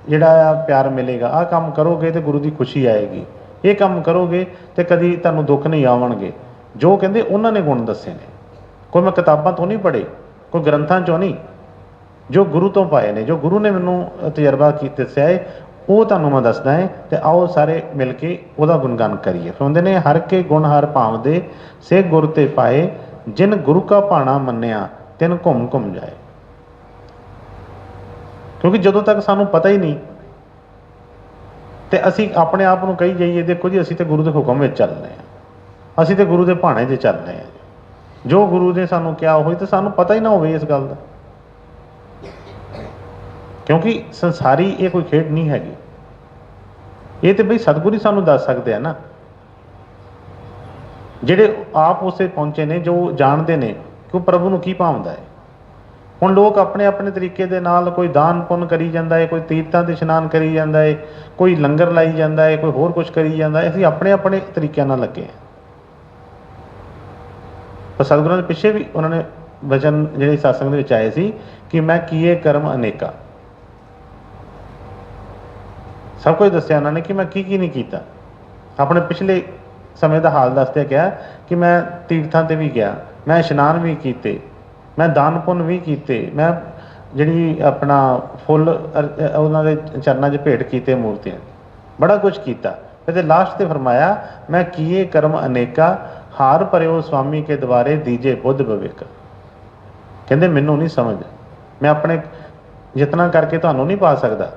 ਜਿਹੜਾ ਆ ਪਿਆਰ ਮਿਲੇਗਾ, ਆਹ ਕੰਮ ਕਰੋਗੇ ਤੇ ਗੁਰੂ ਦੀ ਖੁਸ਼ੀ ਆਏਗੀ, ਇਹ ਕੰਮ ਕਰੋਗੇ ਤੇ ਕਦੀ ਤੁਹਾਨੂੰ ਦੁੱਖ ਨਹੀਂ ਆਉਣਗੇ। ਜੋ ਕਹਿੰਦੇ ਉਹਨਾਂ ਨੇ ਗੁਣ ਦੱਸੇ ਨੇ, ਕੋਈ ਮੈਂ ਕਿਤਾਬਾਂ ਤੋਂ ਨਹੀਂ ਪੜ੍ਹੇ, ਕੋਈ ਗ੍ਰੰਥਾਂ 'ਚੋਂ ਨਹੀਂ, ਜੋ ਗੁਰੂ ਤੋਂ ਪਾਏ ਨੇ, ਜੋ ਗੁਰੂ ਨੇ ਮੈਨੂੰ ਤਜਰਬਾ ਕੀਤਾ ਦੱਸਿਆ ਹੈ, ਉਹ ਤੁਹਾਨੂੰ ਮੈਂ ਦੱਸਦਾ ਹੈ। ਤੇ ਆਓ ਸਾਰੇ ਮਿਲ ਕੇ ਉਹਦਾ ਗੁਣਗਾਨ ਕਰੀਏ। ਕਹਿੰਦੇ ਨੇ ਹਰ ਕੇ ਗੁਣ ਹਰ ਭਾਵ ਦੇ ਸੇ ਗੁਰ ਤੇ ਪਾਏ, ਜਿਨ ਗੁਰੂ ਕਾ ਭਾਣਾ ਮੰਨਿਆ ਤਿਨ ਘੁੰਮ ਘੁੰਮ ਜਾਏ। ਕਿਉਂਕਿ ਜਦੋਂ ਤੱਕ ਸਾਨੂੰ ਪਤਾ ਹੀ ਨਹੀਂ ਤੇ ਅਸੀਂ ਆਪਣੇ ਆਪ ਨੂੰ ਕਹੀ ਜਾਈਏ ਦੇਖੋ ਜੀ ਅਸੀਂ ਤੇ ਗੁਰੂ ਦੇ ਹੁਕਮ ਵਿੱਚ ਚੱਲ ਰਹੇ ਹਾਂ, ਅਸੀਂ ਤੇ ਗੁਰੂ ਦੇ ਭਾਣੇ 'ਚ ਚੱਲ ਰਹੇ ਹਾਂ, ਜੋ ਗੁਰੂ ਨੇ ਸਾਨੂੰ ਕਿਹਾ ਹੋਈ, ਤੇ ਸਾਨੂੰ ਪਤਾ ਹੀ ਨਾ ਹੋਵੇ ਇਸ ਗੱਲ ਦਾ। ਕਿਉਂਕਿ ਸੰਸਾਰੀ ਇਹ ਕੋਈ ਖੇਡ ਨਹੀਂ ਹੈਗੀ, ਇਹ ਤੇ ਬਈ ਸਤਿਗੁਰੂ ਹੀ ਸਾਨੂੰ ਦੱਸ ਸਕਦੇ ਆ ਨਾ, ਜਿਹੜੇ ਆਪ ਉਸੇ ਪਹੁੰਚੇ ਨੇ, ਜੋ ਜਾਣਦੇ ਨੇ ਕਿ ਉਹ ਪ੍ਰਭੂ ਨੂੰ ਕੀ ਭਾਉਂਦਾ ਹੈ। ਹੁਣ ਲੋਕ ਆਪਣੇ ਆਪਣੇ ਤਰੀਕੇ ਦੇ ਨਾਲ ਕੋਈ ਦਾਨ ਪੁੰਨ ਕਰੀ ਜਾਂਦਾ ਹੈ, ਕੋਈ ਤੀਰਥਾਂ 'ਤੇ ਇਸ਼ਨਾਨ ਕਰੀ ਜਾਂਦਾ ਹੈ, ਕੋਈ ਲੰਗਰ ਲਾਈ ਜਾਂਦਾ ਹੈ, ਕੋਈ ਹੋਰ ਕੁਛ ਕਰੀ ਜਾਂਦਾ ਹੈ। ਅਸੀਂ ਆਪਣੇ ਆਪਣੇ ਤਰੀਕਿਆਂ ਨਾਲ ਲੱਗੇ ਹਾਂ। ਪਰ ਸਤਿਗੁਰਾਂ ਦੇ ਪਿੱਛੇ ਵੀ ਉਹਨਾਂ ਨੇ ਵਚਨ ਜਿਹੜੇ ਸਤਸੰਗ ਦੇ ਵਿੱਚ ਆਏ ਸੀ ਕਿ ਮੈਂ ਕੀਏ ਕਰਮ ਅਨੇਕਾ, ਸਭ ਕੁਝ ਦੱਸਿਆ ਉਹਨਾਂ ਨੇ ਕਿ ਮੈਂ ਕੀ ਨਹੀਂ ਕੀਤਾ। ਆਪਣੇ ਪਿਛਲੇ ਸਮੇਂ ਦਾ ਹਾਲ ਦੱਸਦਿਆਂ ਕਿਹਾ ਕਿ ਮੈਂ ਤੀਰਥਾਂ 'ਤੇ ਵੀ ਗਿਆ, ਮੈਂ ਇਸ਼ਨਾਨ ਵੀ ਕੀਤੇ, ਮੈਂ ਦਾਨ ਪੁੰਨ ਵੀ ਕੀਤੇ, ਮੈਂ ਜਿਹੜੀ ਆਪਣਾ ਫੁੱਲ ਉਹਨਾਂ ਦੇ ਚਰਨਾਂ 'ਚ ਭੇਟ ਕੀਤੇ, ਮੂਰਤੀਆਂ, ਬੜਾ ਕੁਛ ਕੀਤਾ। ਅਤੇ ਲਾਸਟ 'ਤੇ ਫਰਮਾਇਆ ਮੈਂ ਕੀਏ ਕਰਮ ਅਨੇਕਾ, ਹਾਰ ਭਰਿਓ ਸਵਾਮੀ ਕੇ ਦੁਆਰੇ ਦੀਜੇ ਬੁੱਧ ਵਿਵੇਕ। ਕਹਿੰਦੇ ਮੈਨੂੰ ਨਹੀਂ ਸਮਝ, ਮੈਂ ਆਪਣੇ ਯਤਨਾਂ ਕਰਕੇ ਤੁਹਾਨੂੰ ਨਹੀਂ ਪਾ ਸਕਦਾ,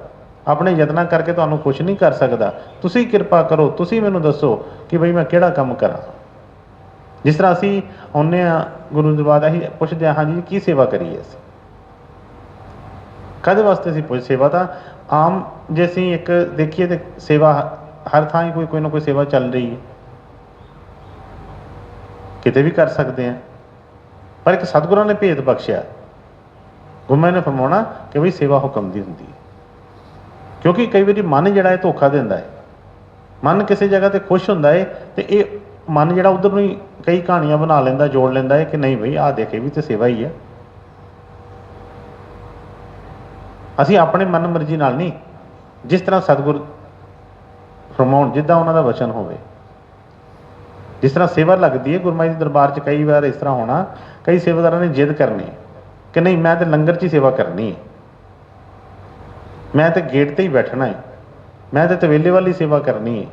ਆਪਣੇ ਯਤਨਾਂ ਕਰਕੇ ਤੁਹਾਨੂੰ ਖੁਸ਼ ਨਹੀਂ ਕਰ ਸਕਦਾ। ਤੁਸੀਂ ਕਿਰਪਾ ਕਰੋ, ਤੁਸੀਂ ਮੈਨੂੰ ਦੱਸੋ ਕਿ ਬਈ ਮੈਂ ਕਿਹੜਾ ਕੰਮ ਕਰਾਂ। ਜਿਸ ਤਰ੍ਹਾਂ ਅਸੀਂ ਆਉਂਦੇ ਹਾਂ ਗੁਰੂ ਦੇ ਬਾਅਦ ਅਸੀਂ ਪੁੱਛਦੇ ਹਾਂ ਹਾਂਜੀ ਕੀ ਸੇਵਾ ਕਰੀਏ, ਅਸੀਂ ਕਾਹਦੇ ਵਾਸਤੇ ਅਸੀਂ ਪੁੱਛ ਸੇਵਾ ਤਾਂ ਆਮ ਜੇ ਅਸੀਂ ਇੱਕ ਦੇਖੀਏ ਤਾਂ ਸੇਵਾ ਹਰ ਥਾਂ ਹੀ ਕੋਈ ਨਾ ਕੋਈ ਸੇਵਾ ਚੱਲ ਰਹੀ ਹੈ, ਕਿਤੇ ਵੀ ਕਰ ਸਕਦੇ ਹਾਂ। ਪਰ ਇੱਕ ਸਤਿਗੁਰਾਂ ਨੇ ਭੇਦ ਬਖਸ਼ਿਆ, ਗੁਰੂ ਮਹਾਰਾਜ ਨੇ ਫਰਮਾਉਣਾ ਕਿ ਬਈ ਸੇਵਾ ਹੁਕਮ ਦੀ ਹੁੰਦੀ ਹੈ। ਕਿਉਂਕਿ ਕਈ ਵਾਰੀ ਮਨ ਜਿਹੜਾ ਹੈ ਧੋਖਾ ਦਿੰਦਾ ਹੈ, ਮਨ ਕਿਸੇ ਜਗ੍ਹਾ ਤੇ ਖੁਸ਼ ਹੁੰਦਾ ਹੈ ਤੇ ਇਹ ਮਨ ਜਿਹੜਾ ਉਧਰ ਨੂੰ ਹੀ ਕਈ ਕਹਾਣੀਆਂ ਬਣਾ ਲੈਂਦਾ, ਜੋੜ ਲੈਂਦਾ ਹੈ ਕਿ ਨਹੀਂ ਬਈ ਆਹ ਦੇਖੇ ਵੀ ਤੇ ਸੇਵਾ ਹੀ ਹੈ। ਅਸੀਂ ਆਪਣੇ ਮਨ ਮਰਜ਼ੀ ਨਾਲ ਨਹੀਂ, ਜਿਸ ਤਰ੍ਹਾਂ ਸਤਿਗੁਰ ਫਰਮਾਉਣ, ਜਿੱਦਾਂ ਉਹਨਾਂ ਦਾ ਵਚਨ ਹੋਵੇ, ਜਿਸ ਤਰ੍ਹਾਂ ਸੇਵਾ ਲੱਗਦੀ ਹੈ। ਗੁਰੂ ਮਹਾਰਾਜ ਦੇ ਦਰਬਾਰ 'ਚ ਕਈ ਵਾਰ ਇਸ ਤਰ੍ਹਾਂ ਹੋਣਾ, ਕਈ ਸੇਵਾਦਾਰਾਂ ਨੇ ਜਿੱਦ ਕਰਨੀ ਕਿ ਨਹੀਂ ਮੈਂ ਤਾਂ ਲੰਗਰ 'ਚ ਹੀ ਸੇਵਾ ਕਰਨੀ ਹੈ, ਮੈਂ ਤਾਂ ਗੇਟ 'ਤੇ ਹੀ ਬੈਠਣਾ ਹੈ, ਮੈਂ ਤਾਂ ਤਵੇਲੇ ਵਾਲੀ ਸੇਵਾ ਕਰਨੀ ਹੈ।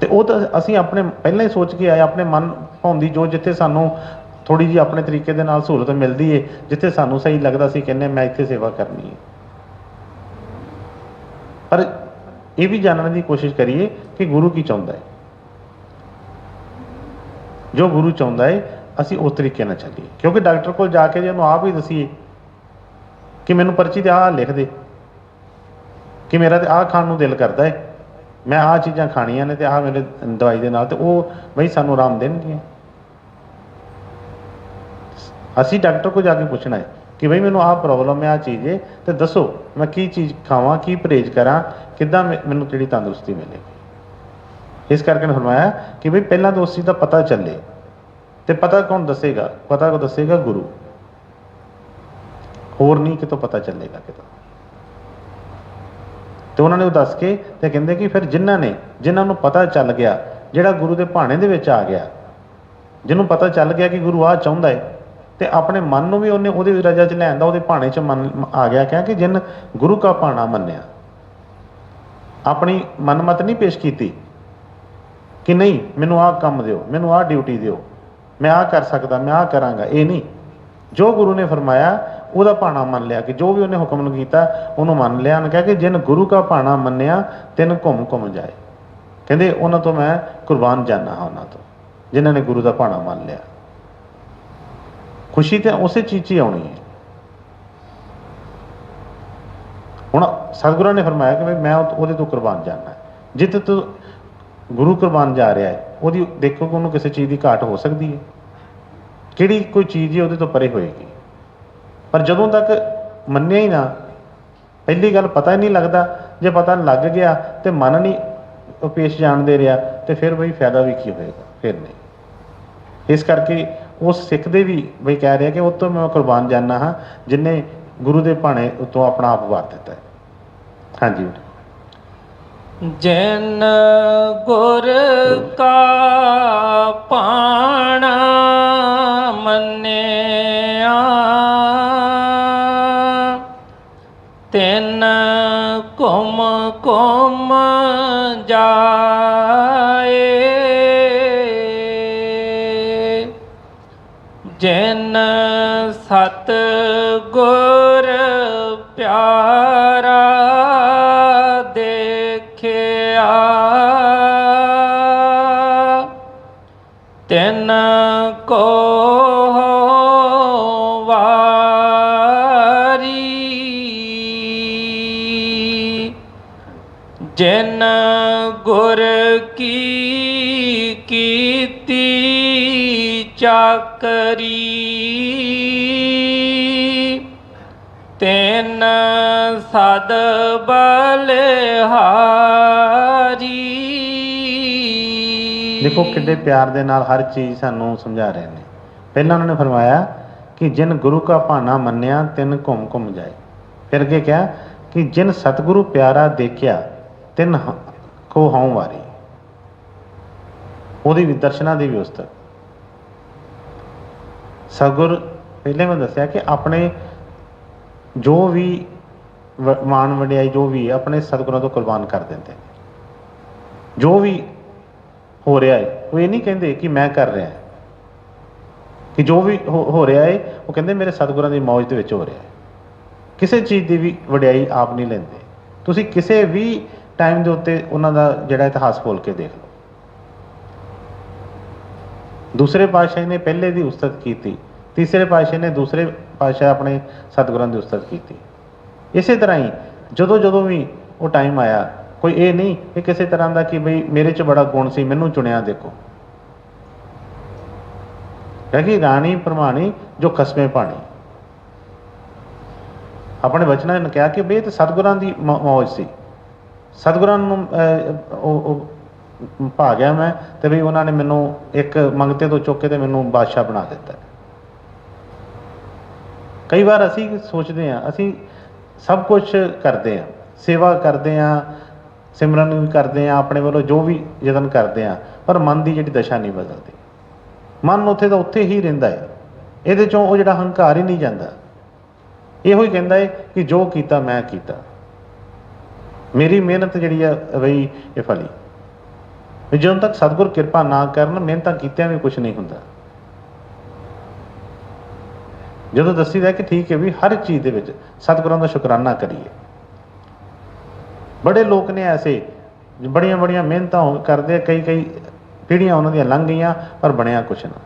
ਤੇ ਉਹ ਤਾਂ ਅਸੀਂ ਆਪਣੇ ਪਹਿਲਾਂ ਹੀ ਸੋਚ ਕੇ ਆਏ, ਆਪਣੇ ਮਨ ਭਾਉਂਦੀ ਜੋ ਜਿੱਥੇ ਸਾਨੂੰ ਥੋੜ੍ਹੀ ਜਿਹੀ ਆਪਣੇ ਤਰੀਕੇ ਦੇ ਨਾਲ ਸਹੂਲਤ ਮਿਲਦੀ ਹੈ, ਜਿੱਥੇ ਸਾਨੂੰ ਸਹੀ ਲੱਗਦਾ ਸੀ ਕਹਿੰਦੇ ਮੈਂ ਇੱਥੇ ਸੇਵਾ ਕਰਨੀ ਹੈ। ਪਰ ਇਹ ਵੀ ਜਾਣਨ ਦੀ ਕੋਸ਼ਿਸ਼ ਕਰੀਏ ਕਿ ਗੁਰੂ ਕੀ ਚਾਹੁੰਦਾ ਹੈ। ਜੋ ਗੁਰੂ ਚਾਹੁੰਦਾ ਹੈ ਅਸੀਂ ਉਸ ਤਰੀਕੇ ਨਾਲ ਚੱਲੀਏ। ਕਿਉਂਕਿ ਡਾਕਟਰ ਕੋਲ ਜਾ ਕੇ ਜੇ ਉਹਨੂੰ ਆਪ ਹੀ ਦਸੀਏ ਕਿ ਮੈਨੂੰ ਪਰਚੀ 'ਤੇ ਆਹ ਲਿਖ ਦੇ, ਕਿ ਮੇਰਾ ਤਾਂ ਆਹ ਖਾਣ ਨੂੰ ਦਿਲ ਕਰਦਾ ਹੈ, ਮੈਂ ਆਹ ਚੀਜ਼ਾਂ ਖਾਣੀਆਂ ਨੇ ਅਤੇ ਆਹ ਮੇਰੇ ਦਵਾਈ ਦੇ ਨਾਲ, ਅਤੇ ਉਹ ਬਈ ਸਾਨੂੰ ਆਰਾਮ ਦੇਣਗੀਆਂ। ਅਸੀਂ ਡਾਕਟਰ ਕੋਲ ਜਾ ਕੇ ਪੁੱਛਣਾ ਹੈ ਕਿ ਬਈ ਮੈਨੂੰ ਆਹ ਪ੍ਰੋਬਲਮ ਹੈ, ਆਹ ਚੀਜ਼ ਹੈ, ਅਤੇ ਦੱਸੋ ਮੈਂ ਕੀ ਚੀਜ਼ ਖਾਵਾਂ, ਕੀ ਪਰਹੇਜ਼ ਕਰਾਂ, ਕਿੱਦਾਂ ਮੈਨੂੰ ਜਿਹੜੀ ਤੰਦਰੁਸਤੀ ਮਿਲੇਗੀ। ਇਸ ਕਰਕੇ ਫਰਮਾਇਆ ਕਿ ਬਈ ਪਹਿਲਾਂ ਤਾਂ ਉਸ ਚੀਜ਼ ਦਾ ਪਤਾ ਚੱਲੇ, ਅਤੇ ਪਤਾ ਕੌਣ ਦੱਸੇਗਾ? ਪਤਾ ਕੋ ਦੱਸੇਗਾ ਗੁਰੂ, ਹੋਰ ਨਹੀਂ ਕਿਤੋਂ ਪਤਾ ਚੱਲੇਗਾ ਕਿਤੋਂ। ਅਤੇ ਉਹਨਾਂ ਨੇ ਉਹ ਦੱਸ ਕੇ ਤੇ ਕਹਿੰਦੇ ਕਿ ਫਿਰ ਜਿਨ੍ਹਾਂ ਨੂੰ ਪਤਾ ਚੱਲ ਗਿਆ, ਜਿਹੜਾ ਗੁਰੂ ਦੇ ਭਾਣੇ ਦੇ ਵਿੱਚ ਆ ਗਿਆ, ਜਿਹਨੂੰ ਪਤਾ ਚੱਲ ਗਿਆ ਕਿ ਗੁਰੂ ਆਹ ਚਾਹੁੰਦਾ ਹੈ, ਅਤੇ ਆਪਣੇ ਮਨ ਨੂੰ ਵੀ ਉਹਨੇ ਉਹਦੇ ਰਜਾ 'ਚ ਲੈਣ ਦਾ, ਉਹਦੇ ਭਾਣੇ 'ਚ ਮਨ ਆ ਗਿਆ। ਕਿਹਾ ਕਿ ਜਿਨ ਗੁਰੂ ਕਾ ਭਾਣਾ ਮੰਨਿਆ, ਆਪਣੀ ਮਨਮਤ ਨਹੀਂ ਪੇਸ਼ ਕੀਤੀ ਕਿ ਨਹੀਂ ਮੈਨੂੰ ਆਹ ਕੰਮ ਦਿਓ, ਮੈਨੂੰ ਆਹ ਡਿਊਟੀ ਦਿਓ, ਮੈਂ ਆਹ ਕਰ ਸਕਦਾ, ਮੈਂ ਆਹ ਕਰਾਂਗਾ, ਇਹ ਨਹੀਂ। ਜੋ ਗੁਰੂ ਨੇ ਫਰਮਾਇਆ ਉਹਦਾ ਭਾਣਾ ਮੰਨ ਲਿਆ, ਕਿ ਜੋ ਵੀ ਉਹਨੇ ਹੁਕਮ ਕੀਤਾ ਉਹਨੂੰ ਮੰਨ ਲਿਆ। ਉਹਨੇ ਕਿਹਾ ਕਿ ਜਿਨ ਗੁਰੂ ਕਾ ਭਾਣਾ ਮੰਨਿਆ ਤਿਨ ਘੁੰਮ ਜਾਏ। ਕਹਿੰਦੇ ਉਹਨਾਂ ਤੋਂ ਮੈਂ ਕੁਰਬਾਨ ਜਾਨਾ ਹਾਂ, ਉਹਨਾਂ ਤੋਂ ਜਿਨ੍ਹਾਂ ਨੇ ਗੁਰੂ ਦਾ ਭਾਣਾ ਮੰਨ ਲਿਆ। ਖੁਸ਼ੀ ਤਾਂ ਉਸੇ ਚੀਜ਼ 'ਚ ਹੀ ਆਉਣੀ ਹੈ। ਹੁਣ ਸਤਿਗੁਰਾਂ ਨੇ ਫਰਮਾਇਆ ਕਿ ਮੈਂ ਉਹਦੇ ਤੋਂ ਕੁਰਬਾਨ ਜਾਣਾ। ਜਿੱਥੇ ਤੋਂ ਗੁਰੂ ਕੁਰਬਾਨ ਜਾ ਰਿਹਾ ਹੈ, ਉਹਦੀ ਦੇਖੋ ਕਿ ਉਹਨੂੰ ਕਿਸੇ ਚੀਜ਼ ਦੀ ਘਾਟ ਹੋ ਸਕਦੀ ਹੈ? ਕਿਹੜੀ ਕੋਈ ਚੀਜ਼ ਹੀ ਉਹਦੇ ਤੋਂ ਪਰੇ ਹੋਏਗੀ। ਪਰ ਜਦੋਂ ਤੱਕ ਮੰਨਿਆ ਹੀ ਨਾ, ਪਹਿਲੀ ਗੱਲ ਪਤਾ ਹੀ ਨਹੀਂ ਲੱਗਦਾ। ਜੇ ਪਤਾ ਲੱਗ ਗਿਆ ਤੇ ਮਨ ਨਹੀਂ ਉਹ ਪੇਸ਼ ਜਾਣ ਦੇ ਰਿਹਾ, ਤੇ ਫਿਰ ਬਈ ਫਾਇਦਾ ਵੀ ਕੀ ਹੋਏਗਾ? ਫਿਰ ਨਹੀਂ। ਇਸ ਕਰਕੇ ਉਸ ਸਿੱਖ ਦੇ ਵੀ ਬਈ ਕਹਿ ਰਿਹਾ ਕਿ ਉਹ ਤੋਂ ਮੈਂ ਕੁਰਬਾਨ ਜਾਨਾ ਹਾਂ ਜਿਹਨੇ ਗੁਰੂ ਦੇ ਭਾਣੇ ਉੱਤੋਂ ਆਪਣਾ ਆਪ ਵਾਰ ਦਿੱਤਾ ਹੈ। ਹਾਂਜੀ। ਜਿਨ ਗੁਰ ਕਾ ਭਾਣਾ ਮੰਨਿਆ ਤਿਨ ਘੁੰਮ ਜਾਏ। ਜਿਨ ਸਤ ਗੁਰ ਪਿਆਰਾ ਦੇਖਿਆ ਤਿਨ ਕੋ ਵਾਰੀ। ਜਿਨ ਗੁਰ ਕੀ ਕੀਤੀ ਚਾਕਰੀ ਤਿਨ ਸਦ ਬਲਿਹਾਰੀ। ਦੇਖੋ ਕਿੰਨੇ ਪਿਆਰ ਦੇ ਨਾਲ ਹਰ ਚੀਜ਼ ਸਾਨੂੰ ਸਮਝਾ ਰਹੇ ਨੇ। ਪਹਿਲਾਂ ਉਹਨਾਂ ਨੇ ਫਰਮਾਇਆ ਕਿ ਜਿਨ ਗੁਰੂ ਕਾ ਭਾਣਾ ਮੰਨਿਆ ਤਿਨ ਘੁੰਮ ਜਾਏ। ਫਿਰ ਅੱਗੇ ਕਿਹਾ ਕਿ ਜਿਨ ਸਤਿਗੁਰੂ ਪਿਆਰਾ ਦੇਖਿਆ ਤਿਨ ਕੋ ਹਉ ਵਾਰੀ। ਉਹਦੀ ਵੀ ਦਰਸ਼ਨਾਂ ਦੀ ਵੀ ਉਸਤਤ। ਸਤਿਗੁਰ ਪਹਿਲੇ ਮੈਂ ਦੱਸਿਆ ਕਿ ਆਪਣੇ ਜੋ ਵੀ ਮਾਣ ਵਡਿਆਈ ਜੋ ਵੀ ਆਪਣੇ ਸਤਿਗੁਰਾਂ ਤੋਂ ਕੁਰਬਾਨ ਕਰ ਦਿੰਦੇ ਨੇ। ਜੋ ਵੀ ਹੋ ਰਿਹਾ ਹੈ ਉਹ ਇਹ ਨਹੀਂ ਕਹਿੰਦੇ ਕਿ ਮੈਂ ਕਰ ਰਿਹਾ, ਕਿ ਜੋ ਵੀ ਹੋ ਰਿਹਾ ਹੈ ਉਹ ਕਹਿੰਦੇ ਮੇਰੇ ਸਤਿਗੁਰਾਂ ਦੀ ਮੌਜ ਦੇ ਵਿੱਚ ਹੋ ਰਿਹਾ ਹੈ। ਕਿਸੇ ਚੀਜ਼ ਦੀ ਵੀ ਵਡਿਆਈ ਆਪ ਨਹੀਂ ਲੈਂਦੇ। ਤੁਸੀਂ ਕਿਸੇ ਵੀ ਟਾਈਮ ਦੇ ਉੱਤੇ ਉਹਨਾਂ ਦਾ ਜਿਹੜਾ ਇਤਿਹਾਸ ਖੋਲ੍ਹ ਕੇ ਦੇਖ ਲਓ। ਦੂਸਰੇ ਪਾਤਸ਼ਾਹ ਨੇ ਪਹਿਲੇ ਦੀ ਉਸਤਤ ਕੀਤੀ, ਤੀਸਰੇ ਪਾਤਸ਼ਾਹ ਨੇ ਦੂਸਰੇ ਪਾਤਸ਼ਾਹ ਆਪਣੇ ਸਤਿਗੁਰਾਂ ਦੀ ਉਸਤਤ ਕੀਤੀ। ਇਸੇ ਤਰ੍ਹਾਂ ਹੀ ਜਦੋਂ ਵੀ ਉਹ ਟਾਈਮ ਆਇਆ, ਕੋਈ ਇਹ ਨਹੀਂ ਕਿ ਕਿਸੇ ਤਰ੍ਹਾਂ ਦਾ ਕਿ ਬਈ ਮੇਰੇ 'ਚ ਬੜਾ ਗੁਣ ਸੀ, ਮੈਨੂੰ ਚੁਣਿਆ। ਦੇਖੋ ਕਿ ਰਾਣੀ ਪ੍ਰਮਾਣੀ ਜੋ ਖਸਮੇ ਪਾਣੀ, ਆਪਣੇ ਬਚਨਾਂ ਨੇ ਕਿਹਾ ਕਿ ਬਈ ਇਹ ਤਾਂ ਸਤਿਗੁਰਾਂ ਦੀ ਮੌਜ ਸੀ, ਸਤਿਗੁਰਾਂ ਨੂੰ ਭਾ ਗਿਆ ਮੈਂ, ਤੇ ਵੀ ਉਹਨਾਂ ਨੇ ਮੈਨੂੰ ਇੱਕ ਮੰਗਤੇ ਤੋਂ ਚੁੱਕ ਕੇ ਤੇ ਮੈਨੂੰ ਬਾਦਸ਼ਾਹ ਬਣਾ ਦਿੱਤਾ। ਕਈ ਵਾਰ ਅਸੀਂ ਸੋਚਦੇ ਹਾਂ, ਅਸੀਂ ਸਭ ਕੁਝ ਕਰਦੇ ਹਾਂ, ਸੇਵਾ ਕਰਦੇ ਹਾਂ, ਸਿਮਰਨ ਵੀ ਕਰਦੇ ਹਾਂ, ਆਪਣੇ ਵੱਲੋਂ ਜੋ ਵੀ ਯਤਨ ਕਰਦੇ ਹਾਂ, ਪਰ ਮਨ ਦੀ ਜਿਹੜੀ ਦਸ਼ਾ ਨਹੀਂ ਬਦਲਦੀ। ਮਨ ਉੱਥੇ ਦਾ ਉੱਥੇ ਹੀ ਰਹਿੰਦਾ ਹੈ, ਇਹਦੇ 'ਚੋਂ ਉਹ ਜਿਹੜਾ ਹੰਕਾਰ ਹੀ ਨਹੀਂ ਜਾਂਦਾ। ਇਹੋ ਹੀ ਕਹਿੰਦਾ ਹੈ ਕਿ ਜੋ ਕੀਤਾ ਮੈਂ ਕੀਤਾ, ਮੇਰੀ ਮਿਹਨਤ ਜਿਹੜੀ ਆ ਬਈ ਇਹ ਫਲੀ। ਜਦੋਂ ਤੱਕ ਸਤਿਗੁਰ ਕਿਰਪਾ ਨਾ ਕਰਨ, ਮਿਹਨਤਾਂ ਕੀਤਿਆਂ ਵੀ ਕੁਛ ਨਹੀਂ ਹੁੰਦਾ। ਜਦੋਂ ਦੱਸੀਦਾ ਕਿ ਠੀਕ ਹੈ ਵੀ ਹਰ ਚੀਜ਼ ਦੇ ਵਿੱਚ ਸਤਿਗੁਰਾਂ ਦਾ ਸ਼ੁਕਰਾਨਾ ਕਰੀਏ। ਬੜੇ ਲੋਕ ਨੇ ਐਸੇ ਬੜੀਆਂ ਬੜੀਆਂ ਮਿਹਨਤਾਂ ਕਰਦੇ, ਕਈ ਪੀੜ੍ਹੀਆਂ ਉਹਨਾਂ ਦੀਆਂ ਲੰਘ ਗਈਆਂ, ਪਰ ਬਣਿਆ ਕੁਛ ਨਾ।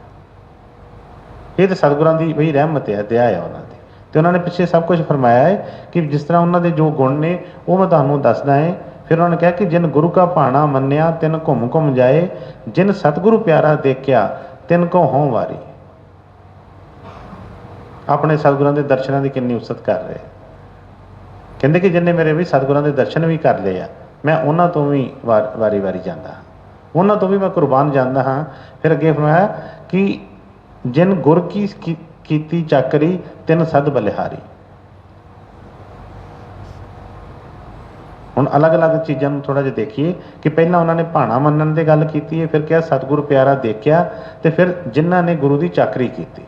ਇਹ ਤਾਂ ਸਤਿਗੁਰਾਂ ਦੀ ਬਈ ਰਹਿਮਤ ਹੈ, ਦਇਆ ਹੈ ਉਹਨਾਂ ਦੀ। ਅਤੇ ਉਹਨਾਂ ਨੇ ਪਿੱਛੇ ਸਭ ਕੁਝ ਫਰਮਾਇਆ ਹੈ ਕਿ ਜਿਸ ਤਰ੍ਹਾਂ ਉਹਨਾਂ ਦੇ ਜੋ ਗੁਣ ਨੇ ਉਹ ਮੈਂ ਤੁਹਾਨੂੰ ਦੱਸਦਾ ਹੈ। ਫਿਰ ਉਹਨਾਂ ਨੇ ਕਿਹਾ ਕਿ ਜਿਨ ਗੁਰੂ ਕਾ ਭਾਣਾ ਮੰਨਿਆ ਤਿਨ ਘੁੰਮ ਘੁੰਮ ਜਾਏ, ਜਿਨ ਸਤਿਗੁਰੂ ਪਿਆਰਾ ਦੇਖਿਆ ਤਿਨ ਕੋ ਹੋਂ ਵਾਰੀ। ਆਪਣੇ ਸਤਿਗੁਰਾਂ ਦੇ ਦਰਸ਼ਨਾਂ ਦੀ ਕਿੰਨੀ ਉਸਤ ਕਰ ਰਹੇ। ਕਹਿੰਦੇ ਕਿ ਜਿੰਨੇ ਮੇਰੇ ਵੀ ਸਤਿਗੁਰਾਂ ਦੇ ਦਰਸ਼ਨ ਵੀ ਕਰ ਲਏ ਆ, ਮੈਂ ਉਹਨਾਂ ਤੋਂ ਵੀ ਵਾਰੀ ਵਾਰੀ ਜਾਂਦਾ ਹਾਂ, ਉਹਨਾਂ ਤੋਂ ਵੀ ਮੈਂ ਕੁਰਬਾਨ ਜਾਂਦਾ ਹਾਂ। ਫਿਰ ਅੱਗੇ ਫਰਮਾਇਆ ਕਿ ਜਿਨ ਗੁਰ ਕੀ ਕੀਤੀ ਚਾਕਰੀ ਤਿਨ ਸਦ ਬਲਿਹਾਰੀ। ਹੁਣ ਅਲੱਗ-ਅਲੱਗ ਚੀਜ਼ਾਂ ਨੂੰ ਥੋੜ੍ਹਾ ਜਿਹਾ ਦੇਖੀਏ ਕਿ ਪਹਿਲਾਂ ਉਹਨਾਂ ਨੇ ਭਾਣਾ ਮੰਨਣ ਦੀ ਗੱਲ ਕੀਤੀ ਹੈ, ਫਿਰ ਕਿਹਾ ਸਤਿਗੁਰੂ ਪਿਆਰਾ ਦੇਖਿਆ, ਤੇ ਫਿਰ ਜਿਨ੍ਹਾਂ ਨੇ ਗੁਰੂ ਦੀ ਚਾਕਰੀ ਕੀਤੀ।